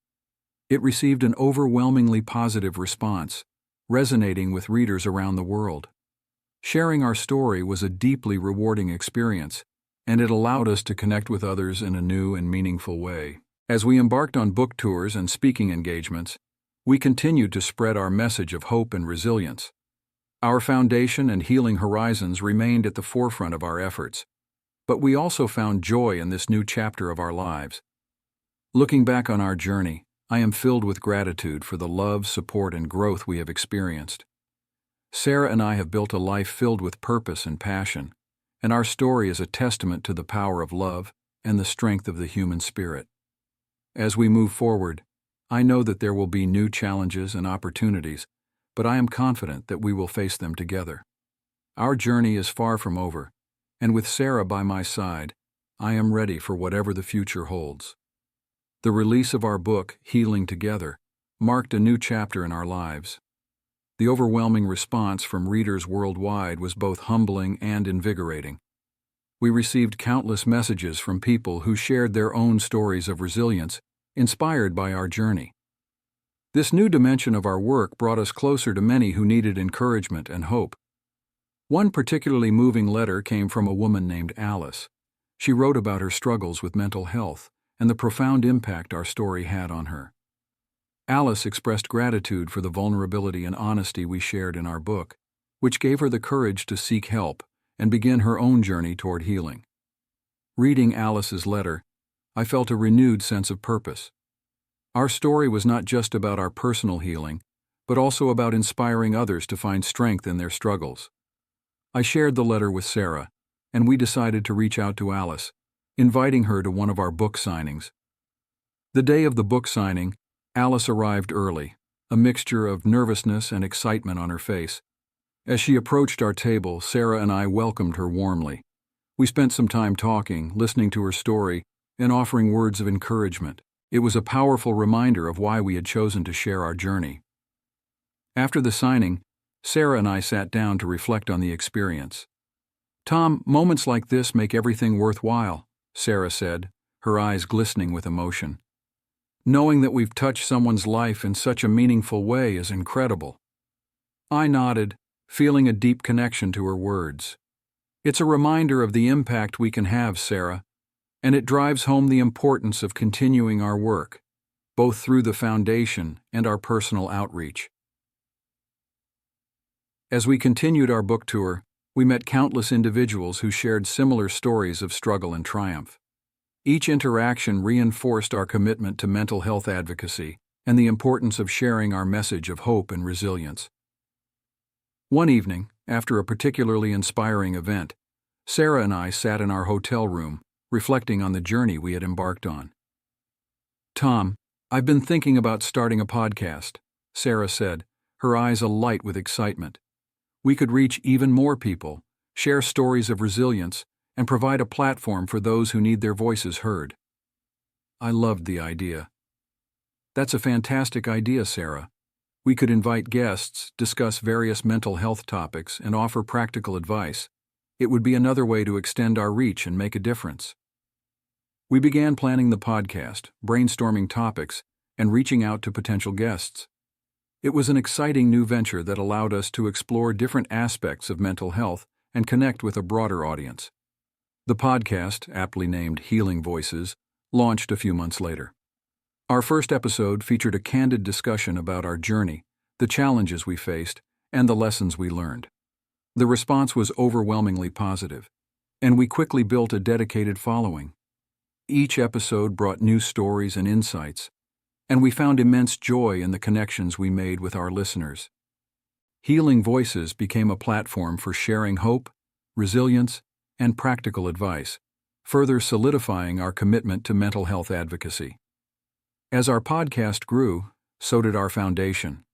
S1: It received an overwhelmingly positive response, resonating with readers around the world. Sharing our story was a deeply rewarding experience, and it allowed us to connect with others in a new and meaningful way. As we embarked on book tours and speaking engagements, we continued to spread our message of hope and resilience. Our foundation and healing horizons remained at the forefront of our efforts, but we also found joy in this new chapter of our lives. Looking back on our journey, I am filled with gratitude for the love, support, and growth we have experienced. Sarah and I have built a life filled with purpose and passion, and our story is a testament to the power of love and the strength of the human spirit. As we move forward, I know that there will be new challenges and opportunities, but I am confident that we will face them together. Our journey is far from over, and with Sarah by my side, I am ready for whatever the future holds. The release of our book, Healing Together, marked a new chapter in our lives. The overwhelming response from readers worldwide was both humbling and invigorating. We received countless messages from people who shared their own stories of resilience, inspired by our journey. This new dimension of our work brought us closer to many who needed encouragement and hope. One particularly moving letter came from a woman named Alice. She wrote about her struggles with mental health and the profound impact our story had on her. Alice expressed gratitude for the vulnerability and honesty we shared in our book, which gave her the courage to seek help and begin her own journey toward healing. Reading Alice's letter, I felt a renewed sense of purpose. Our story was not just about our personal healing, but also about inspiring others to find strength in their struggles. I shared the letter with Sarah, and we decided to reach out to Alice, inviting her to one of our book signings. The day of the book signing, Alice arrived early, a mixture of nervousness and excitement on her face. As she approached our table, Sarah and I welcomed her warmly. We spent some time talking, listening to her story, and offering words of encouragement. It was a powerful reminder of why we had chosen to share our journey. After the signing, Sarah and I sat down to reflect on the experience. "Tom, moments like this make everything worthwhile," Sarah said, her eyes glistening with emotion. "Knowing that we've touched someone's life in such a meaningful way is incredible." I nodded, feeling a deep connection to her words. "It's a reminder of the impact we can have, Sarah, and it drives home the importance of continuing our work, both through the foundation and our personal outreach." As we continued our book tour, we met countless individuals who shared similar stories of struggle and triumph. Each interaction reinforced our commitment to mental health advocacy and the importance of sharing our message of hope and resilience. One evening, after a particularly inspiring event, Sarah and I sat in our hotel room, reflecting on the journey we had embarked on. "Tom, I've been thinking about starting a podcast," Sarah said, her eyes alight with excitement. we could reach even more people, share stories of resilience, and provide a platform for those who need their voices heard. I loved the idea. That's a fantastic idea, Sarah. We could invite guests, discuss various mental health topics, and offer practical advice. It would be another way to extend our reach and make a difference. We began planning the podcast, brainstorming topics, and reaching out to potential guests. It was an exciting new venture that allowed us to explore different aspects of mental health and connect with a broader audience. The podcast, aptly named Healing Voices, launched a few months later. Our first episode featured a candid discussion about our journey, the challenges we faced, and the lessons we learned. The response was overwhelmingly positive, and we quickly built a dedicated following. Each episode brought new stories and insights, and we found immense joy in the connections we made with our listeners. Healing Voices became a platform for sharing hope, resilience, and practical advice, further solidifying our commitment to mental health advocacy. As our podcast grew, so did our foundation.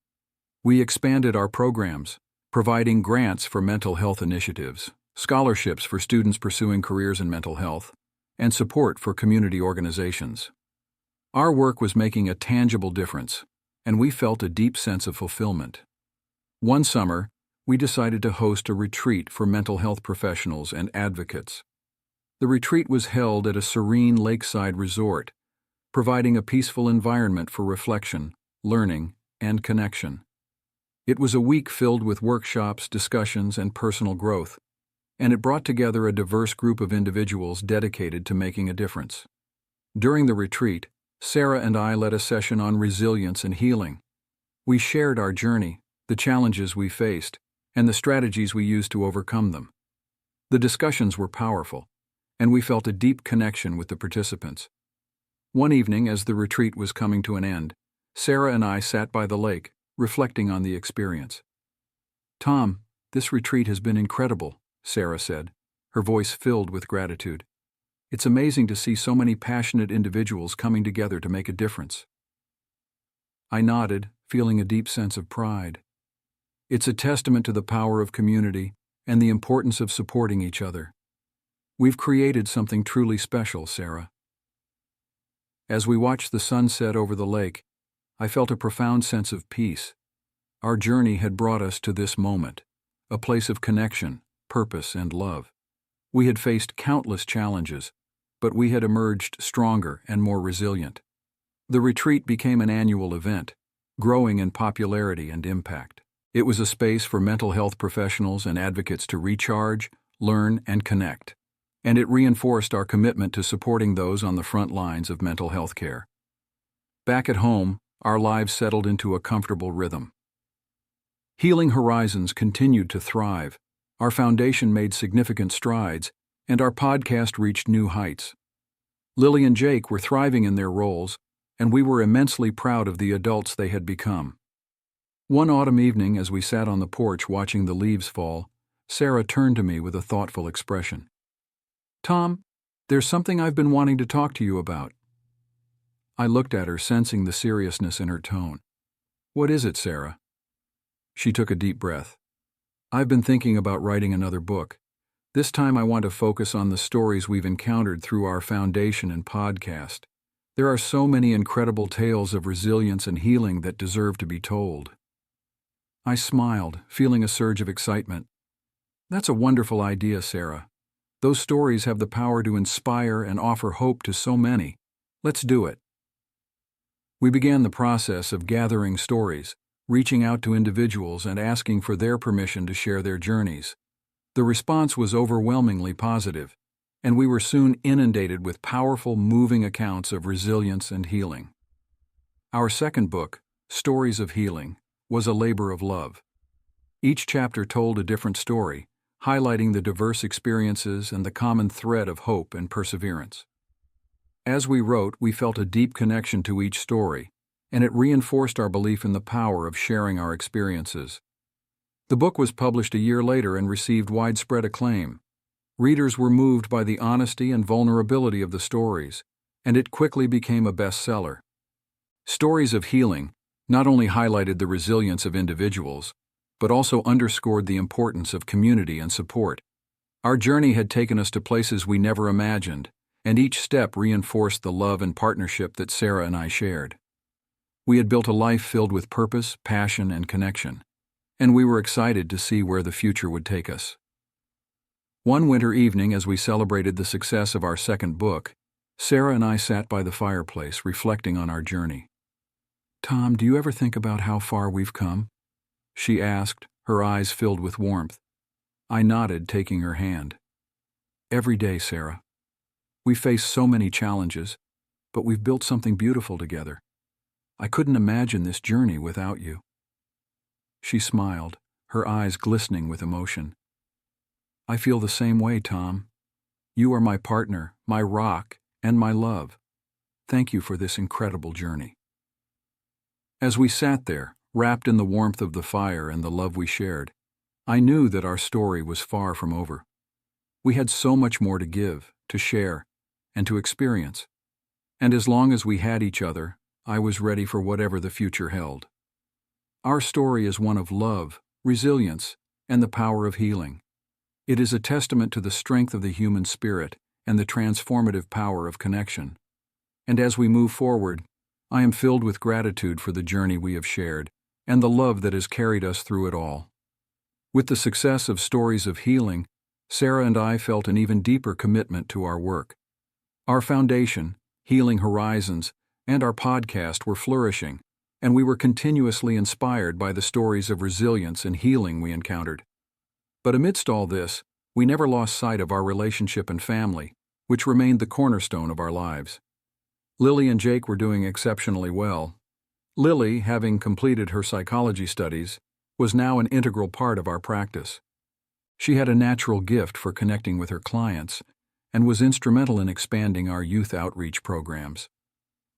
S1: We expanded our programs, providing grants for mental health initiatives, scholarships for students pursuing careers in mental health, and support for community organizations. Our work was making a tangible difference, and we felt a deep sense of fulfillment. One summer, we decided to host a retreat for mental health professionals and advocates. The retreat was held at a serene lakeside resort, providing a peaceful environment for reflection, learning, and connection. It was a week filled with workshops, discussions, and personal growth, and it brought together a diverse group of individuals dedicated to making a difference. During the retreat, Sarah and I led a session on resilience and healing. We shared our journey, the challenges we faced, and the strategies we used to overcome them. The discussions were powerful, and we felt a deep connection with the participants. One evening, as the retreat was coming to an end, Sarah and I sat by the lake, reflecting on the experience. "Tom, this retreat has been incredible," Sarah said, her voice filled with gratitude. "It's amazing to see so many passionate individuals coming together to make a difference." I nodded, feeling a deep sense of pride. It's a testament to the power of community and the importance of supporting each other. We've created something truly special, Sarah. As we watched the sun set over the lake, I felt a profound sense of peace. Our journey had brought us to this moment, a place of connection, purpose, and love. We had faced countless challenges, but we had emerged stronger and more resilient. The retreat became an annual event, growing in popularity and impact. It was a space for mental health professionals and advocates to recharge, learn, and connect, and it reinforced our commitment to supporting those on the front lines of mental health care. Back at home, our lives settled into a comfortable rhythm. Healing Horizons continued to thrive, our foundation made significant strides, and our podcast reached new heights. Lily and Jake were thriving in their roles, and we were immensely proud of the adults they had become. One autumn evening, as we sat on the porch watching the leaves fall, Sarah turned to me with a thoughtful expression. "Tom, there's something I've been wanting to talk to you about." I looked at her, sensing the seriousness in her tone. "What is it, Sarah?" She took a deep breath. "I've been thinking about writing another book. This time I want to focus on the stories we've encountered through our foundation and podcast. There are so many incredible tales of resilience and healing that deserve to be told." I smiled, feeling a surge of excitement. "That's a wonderful idea, Sarah. Those stories have the power to inspire and offer hope to so many. Let's do it." We began the process of gathering stories, reaching out to individuals and asking for their permission to share their journeys. The response was overwhelmingly positive, and we were soon inundated with powerful, moving accounts of resilience and healing. Our second book, Stories of Healing, was a labor of love. Each chapter told a different story, highlighting the diverse experiences and the common thread of hope and perseverance. As we wrote, we felt a deep connection to each story, and it reinforced our belief in the power of sharing our experiences. The book was published a year later and received widespread acclaim. Readers were moved by the honesty and vulnerability of the stories, and it quickly became a bestseller. Stories of Healing not only highlighted the resilience of individuals, but also underscored the importance of community and support. Our journey had taken us to places we never imagined, and each step reinforced the love and partnership that Sarah and I shared. We had built a life filled with purpose, passion, and connection, and we were excited to see where the future would take us. One winter evening, as we celebrated the success of our second book, Sarah and I sat by the fireplace reflecting on our journey. "Tom, do you ever think about how far we've come?" she asked, her eyes filled with warmth. I nodded, taking her hand. "Every day, Sarah. We face so many challenges, but we've built something beautiful together. I couldn't imagine this journey without you." She smiled, her eyes glistening with emotion. "I feel the same way, Tom. You are my partner, my rock, and my love. Thank you for this incredible journey." As we sat there, wrapped in the warmth of the fire and the love we shared, I knew that our story was far from over. We had so much more to give, to share, and to experience. And as long as we had each other, I was ready for whatever the future held. Our story is one of love, resilience, and the power of healing. It is a testament to the strength of the human spirit and the transformative power of connection. And as we move forward, I am filled with gratitude for the journey we have shared and the love that has carried us through it all. With the success of Stories of Healing, Sarah and I felt an even deeper commitment to our work. Our foundation, Healing Horizons, and our podcast were flourishing, and we were continuously inspired by the stories of resilience and healing we encountered. But amidst all this, we never lost sight of our relationship and family, which remained the cornerstone of our lives. Lily and Jake were doing exceptionally well. Lily, having completed her psychology studies, was now an integral part of our practice. She had a natural gift for connecting with her clients and was instrumental in expanding our youth outreach programs.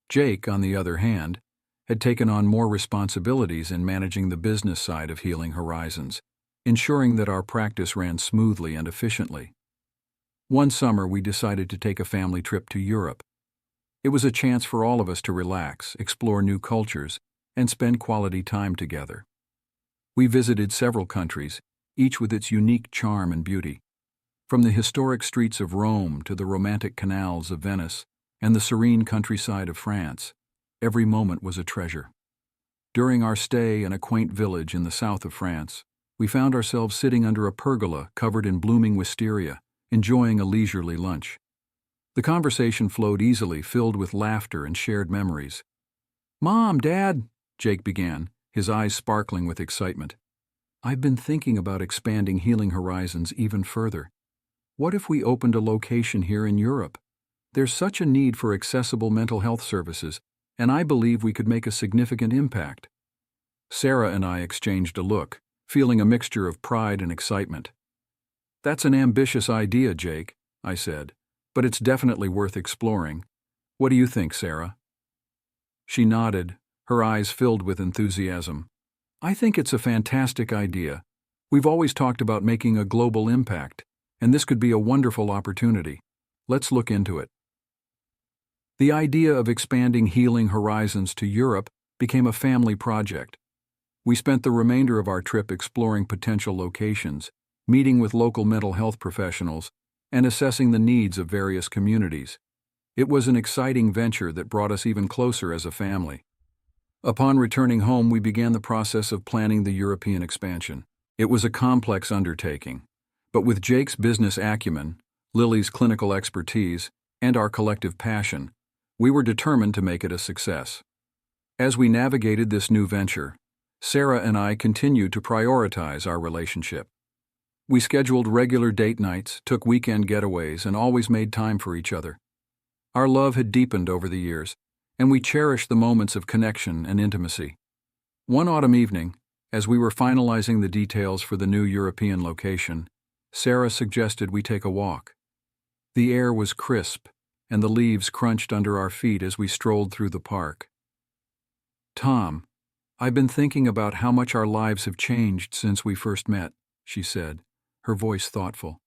S1: Jake, on the other hand, had taken on more responsibilities in managing the business side of Healing Horizons, ensuring that our practice ran smoothly and efficiently. One summer, we decided to take a family trip to Europe. It was a chance for all of us to relax, explore new cultures, and spend quality time together. We visited several countries, each with its unique charm and beauty. From the historic streets of Rome to the romantic canals of Venice and the serene countryside of France, every moment was a treasure. During our stay in a quaint village in the south of France, we found ourselves sitting under a pergola covered in blooming wisteria, enjoying a leisurely lunch. The conversation flowed easily, filled with laughter and shared memories. "Mom, Dad," Jake began, his eyes sparkling with excitement. "I've been thinking about expanding Healing Horizons even further. What if we opened a location here in Europe? There's such a need for accessible mental health services, and I believe we could make a significant impact." Sarah and I exchanged a look, feeling a mixture of pride and excitement. "That's an ambitious idea, Jake," I said, "but it's definitely worth exploring. What do you think, Sarah?" She nodded, her eyes filled with enthusiasm. "I think it's a fantastic idea. We've always talked about making a global impact, and this could be a wonderful opportunity. Let's look into it." The idea of expanding Healing Horizons to Europe became a family project. We spent the remainder of our trip exploring potential locations, meeting with local mental health professionals, and assessing the needs of various communities. It was an exciting venture that brought us even closer as a family. Upon returning home, we began the process of planning the European expansion. It was a complex undertaking, but with Jake's business acumen, Lily's clinical expertise, and our collective passion, we were determined to make it a success. As we navigated this new venture, Sarah and I continued to prioritize our relationship. We scheduled regular date nights, took weekend getaways, and always made time for each other. Our love had deepened over the years, and we cherished the moments of connection and intimacy. One autumn evening, as we were finalizing the details for the new European location, Sarah suggested we take a walk. The air was crisp, and the leaves crunched under our feet as we strolled through the park. "Tom, I've been thinking about how much our lives have changed since we first met," she said, her voice thoughtful.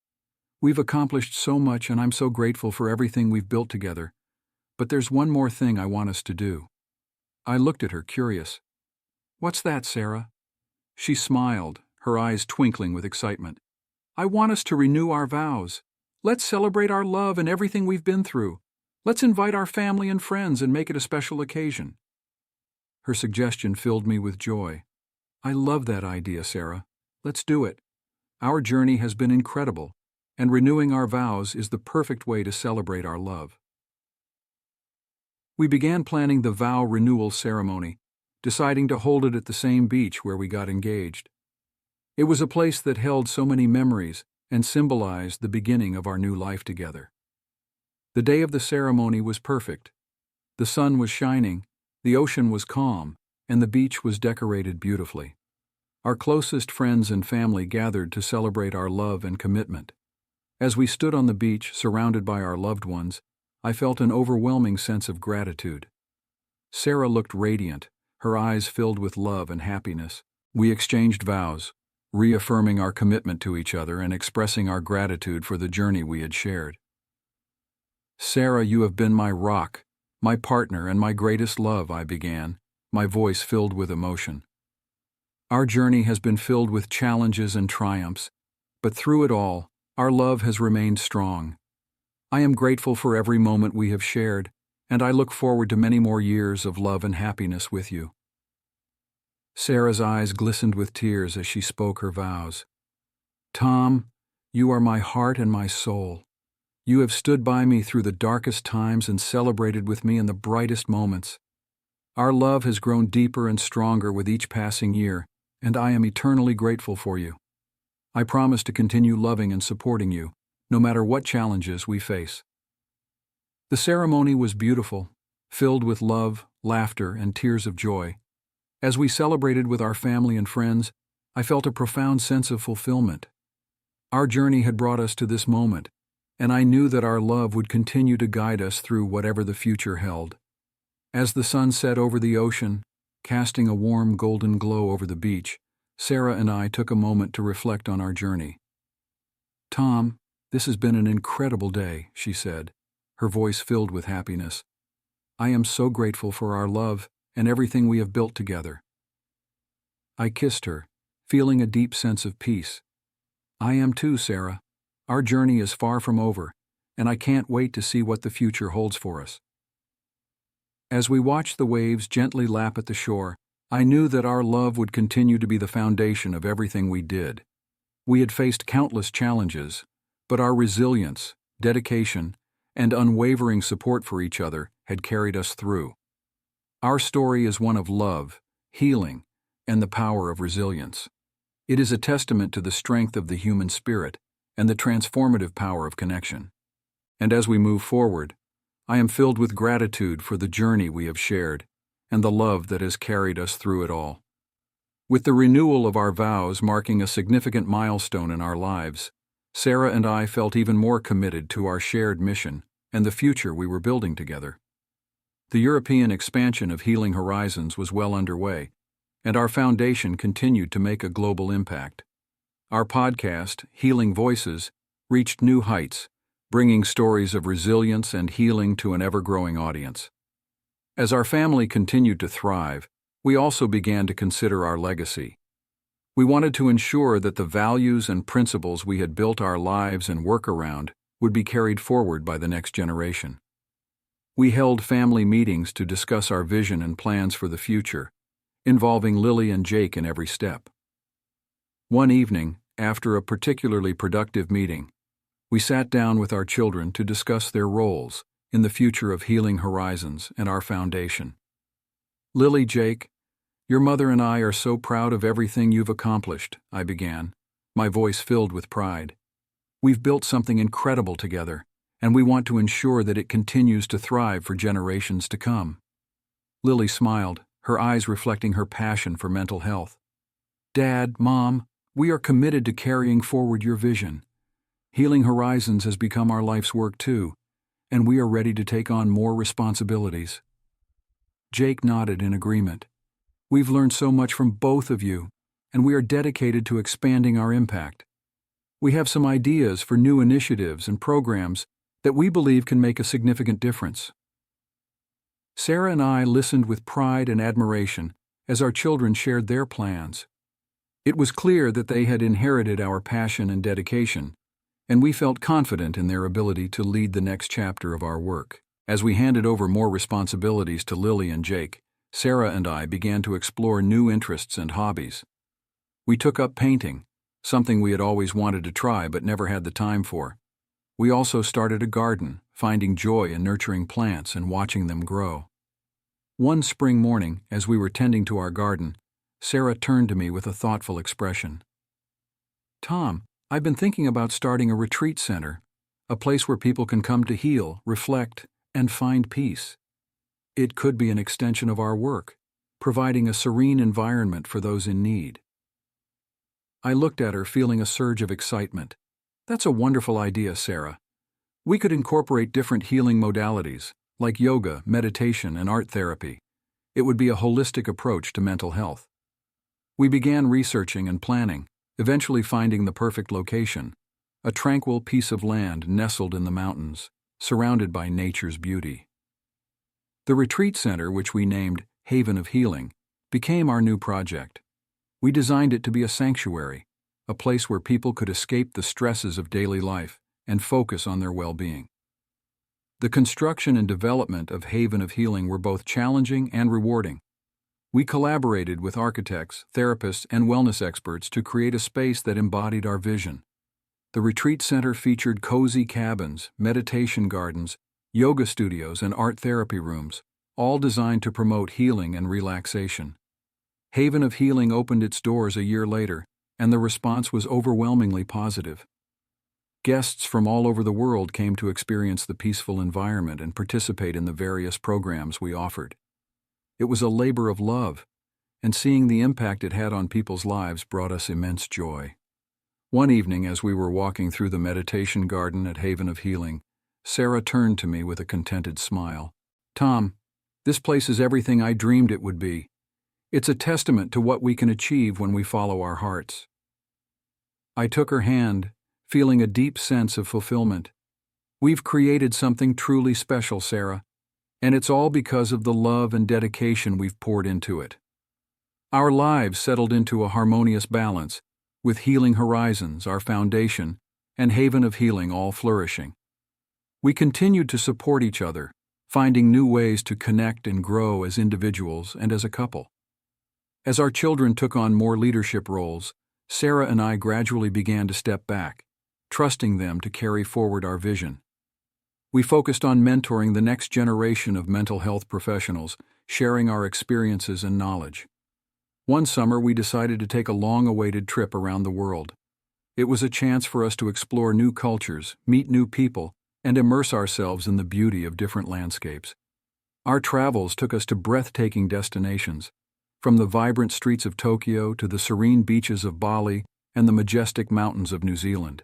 S1: "We've accomplished so much, and I'm so grateful for everything we've built together. But there's one more thing I want us to do." I looked at her, curious. "What's that, Sarah?" She smiled, her eyes twinkling with excitement. I want us to renew our vows. Let's celebrate our love and everything we've been through. Let's invite our family and friends and make it a special occasion. Her suggestion filled me with joy. I love that idea, Sarah. Let's do it. Our journey has been incredible, and renewing our vows is the perfect way to celebrate our love. We began planning the vow renewal ceremony, deciding to hold it at the same beach where we got engaged. It was a place that held so many memories and symbolized the beginning of our new life together. The day of the ceremony was perfect. The sun was shining, the ocean was calm, and the beach was decorated beautifully. Our closest friends and family gathered to celebrate our love and commitment. As we stood on the beach surrounded by our loved ones, I felt an overwhelming sense of gratitude. Sarah looked radiant, her eyes filled with love and happiness. We exchanged vows, reaffirming our commitment to each other and expressing our gratitude for the journey we had shared. Sarah, you have been my rock, my partner, and my greatest love, I began, my voice filled with emotion. Our journey has been filled with challenges and triumphs, but through it all, our love has remained strong. I am grateful for every moment we have shared, and I look forward to many more years of love and happiness with you. Sarah's eyes glistened with tears as she spoke her vows. Tom, you are my heart and my soul. You have stood by me through the darkest times and celebrated with me in the brightest moments. Our love has grown deeper and stronger with each passing year, and I am eternally grateful for you. I promise to continue loving and supporting you, no matter what challenges we face. The ceremony was beautiful, filled with love, laughter, and tears of joy. As we celebrated with our family and friends, I felt a profound sense of fulfillment. Our journey had brought us to this moment, and I knew that our love would continue to guide us through whatever the future held. As the sun set over the ocean, casting a warm golden glow over the beach, Sarah and I took a moment to reflect on our journey. Tom, this has been an incredible day, she said, her voice filled with happiness. I am so grateful for our love and everything we have built together. I kissed her, feeling a deep sense of peace. I am too, Sarah. Our journey is far from over, and I can't wait to see what the future holds for us. As we watched the waves gently lap at the shore, I knew that our love would continue to be the foundation of everything we did. We had faced countless challenges, but our resilience, dedication, and unwavering support for each other had carried us through. Our story is one of love, healing, and the power of resilience. It is a testament to the strength of the human spirit and the transformative power of connection. And as we move forward, I am filled with gratitude for the journey we have shared and the love that has carried us through it all. With the renewal of our vows marking a significant milestone in our lives, Sarah and I felt even more committed to our shared mission and the future we were building together. The European expansion of Healing Horizons was well underway, and our foundation continued to make a global impact. Our podcast, Healing Voices, reached new heights, bringing stories of resilience and healing to an ever-growing audience. As our family continued to thrive, we also began to consider our legacy. We wanted to ensure that the values and principles we had built our lives and work around would be carried forward by the next generation. We held family meetings to discuss our vision and plans for the future, involving Lily and Jake in every step. One evening, after a particularly productive meeting, we sat down with our children to discuss their roles in the future of Healing Horizons and our foundation. Lily, Jake, your mother and I are so proud of everything you've accomplished, I began, my voice filled with pride. We've built something incredible together, and we want to ensure that it continues to thrive for generations to come. Lily smiled, her eyes reflecting her passion for mental health. Dad, Mom, we are committed to carrying forward your vision. Healing Horizons has become our life's work too, and we are ready to take on more responsibilities. Jake nodded in agreement. We've learned so much from both of you, and we are dedicated to expanding our impact. We have some ideas for new initiatives and programs that we believe can make a significant difference. Sarah and I listened with pride and admiration as our children shared their plans. It was clear that they had inherited our passion and dedication, and we felt confident in their ability to lead the next chapter of our work. As we handed over more responsibilities to Lily and Jake, Sarah and I began to explore new interests and hobbies. We took up painting, something we had always wanted to try but never had the time for. We also started a garden, finding joy in nurturing plants and watching them grow. One spring morning, as we were tending to our garden, Sarah turned to me with a thoughtful expression. "Tom, I've been thinking about starting a retreat center, a place where people can come to heal, reflect, and find peace. It could be an extension of our work, providing a serene environment for those in need." I looked at her, feeling a surge of excitement. "That's a wonderful idea, Sarah. We could incorporate different healing modalities, like yoga, meditation, and art therapy. It would be a holistic approach to mental health." We began researching and planning, eventually finding the perfect location, a tranquil piece of land nestled in the mountains, surrounded by nature's beauty. The retreat center, which we named Haven of Healing, became our new project. We designed it to be a sanctuary, a place where people could escape the stresses of daily life and focus on their well-being. The construction and development of Haven of Healing were both challenging and rewarding. We collaborated with architects, therapists, and wellness experts to create a space that embodied our vision. The retreat center featured cozy cabins, meditation gardens, yoga studios, and art therapy rooms, all designed to promote healing and relaxation. Haven of Healing opened its doors a year later, and the response was overwhelmingly positive. Guests from all over the world came to experience the peaceful environment and participate in the various programs we offered. It was a labor of love, and seeing the impact it had on people's lives brought us immense joy. One evening, as we were walking through the meditation garden at Haven of Healing, Sarah turned to me with a contented smile. "Tom, this place is everything I dreamed it would be. It's a testament to what we can achieve when we follow our hearts." I took her hand, feeling a deep sense of fulfillment. "We've created something truly special, Sarah, and it's all because of the love and dedication we've poured into it." Our lives settled into a harmonious balance, with Healing Horizons, our foundation, and Haven of Healing all flourishing. We continued to support each other, finding new ways to connect and grow as individuals and as a couple. As our children took on more leadership roles, Sarah and I gradually began to step back, trusting them to carry forward our vision. We focused on mentoring the next generation of mental health professionals, sharing our experiences and knowledge. One summer, we decided to take a long-awaited trip around the world. It was a chance for us to explore new cultures, meet new people, and immerse ourselves in the beauty of different landscapes. Our travels took us to breathtaking destinations, from the vibrant streets of Tokyo to the serene beaches of Bali and the majestic mountains of New Zealand.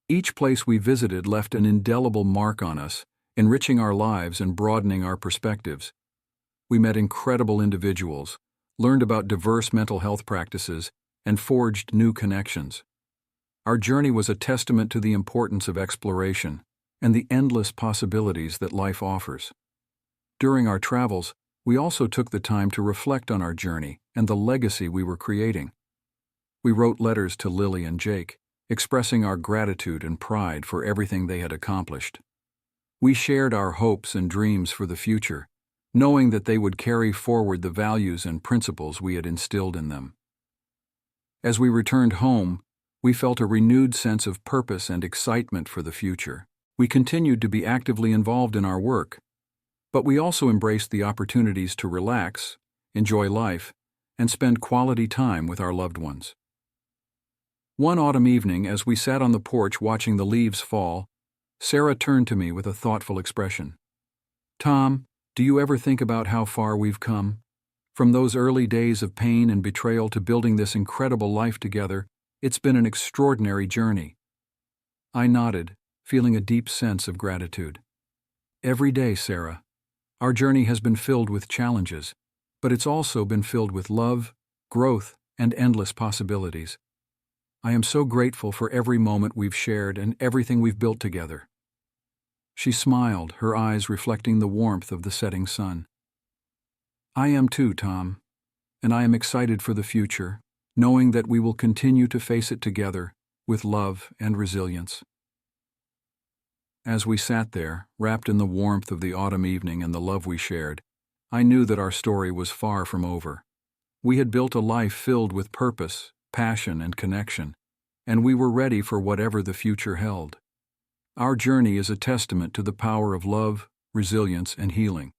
S1: Each place we visited left an indelible mark on us, enriching our lives and broadening our perspectives. We met incredible individuals, learned about diverse mental health practices, and forged new connections. Our journey was a testament to the importance of exploration and the endless possibilities that life offers. During our travels, we also took the time to reflect on our journey and the legacy we were creating. We wrote letters to Lily and Jake, expressing our gratitude and pride for everything they had accomplished. We shared our hopes and dreams for the future, knowing that they would carry forward the values and principles we had instilled in them. As we returned home, we felt a renewed sense of purpose and excitement for the future. We continued to be actively involved in our work, but we also embraced the opportunities to relax, enjoy life, and spend quality time with our loved ones. One autumn evening, as we sat on the porch watching the leaves fall, Sarah turned to me with a thoughtful expression. "Tom, do you ever think about how far we've come? From those early days of pain and betrayal to building this incredible life together, it's been an extraordinary journey." I nodded, feeling a deep sense of gratitude. "Every day, Sarah. Our journey has been filled with challenges, but it's also been filled with love, growth, and endless possibilities. I am so grateful for every moment we've shared and everything we've built together." She smiled, her eyes reflecting the warmth of the setting sun. "I am too, Tom, and I am excited for the future, knowing that we will continue to face it together with love and resilience. As we sat there, wrapped in the warmth of the autumn evening and the love we shared, I knew that our story was far from over. We had built a life filled with purpose, passion, and connection, and we were ready for whatever the future held. Our journey is a testament to the power of love, resilience, and healing.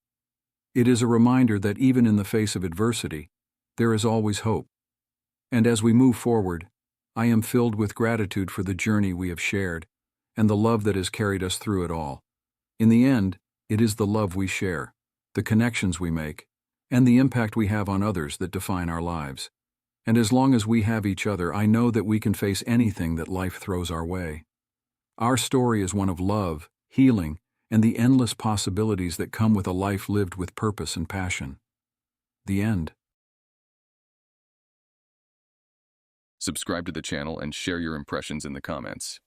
S1: It is a reminder that even in the face of adversity, there is always hope. And as we move forward, I am filled with gratitude for the journey we have shared and the love that has carried us through it all. In the end, it is the love we share, the connections we make, and the impact we have on others that define our lives. And as long as we have each other, I know that we can face anything that life throws our way. Our story is one of love, healing, and the endless possibilities that come with a life lived with purpose and passion. The end.
S2: Subscribe to the channel and share your impressions in the comments.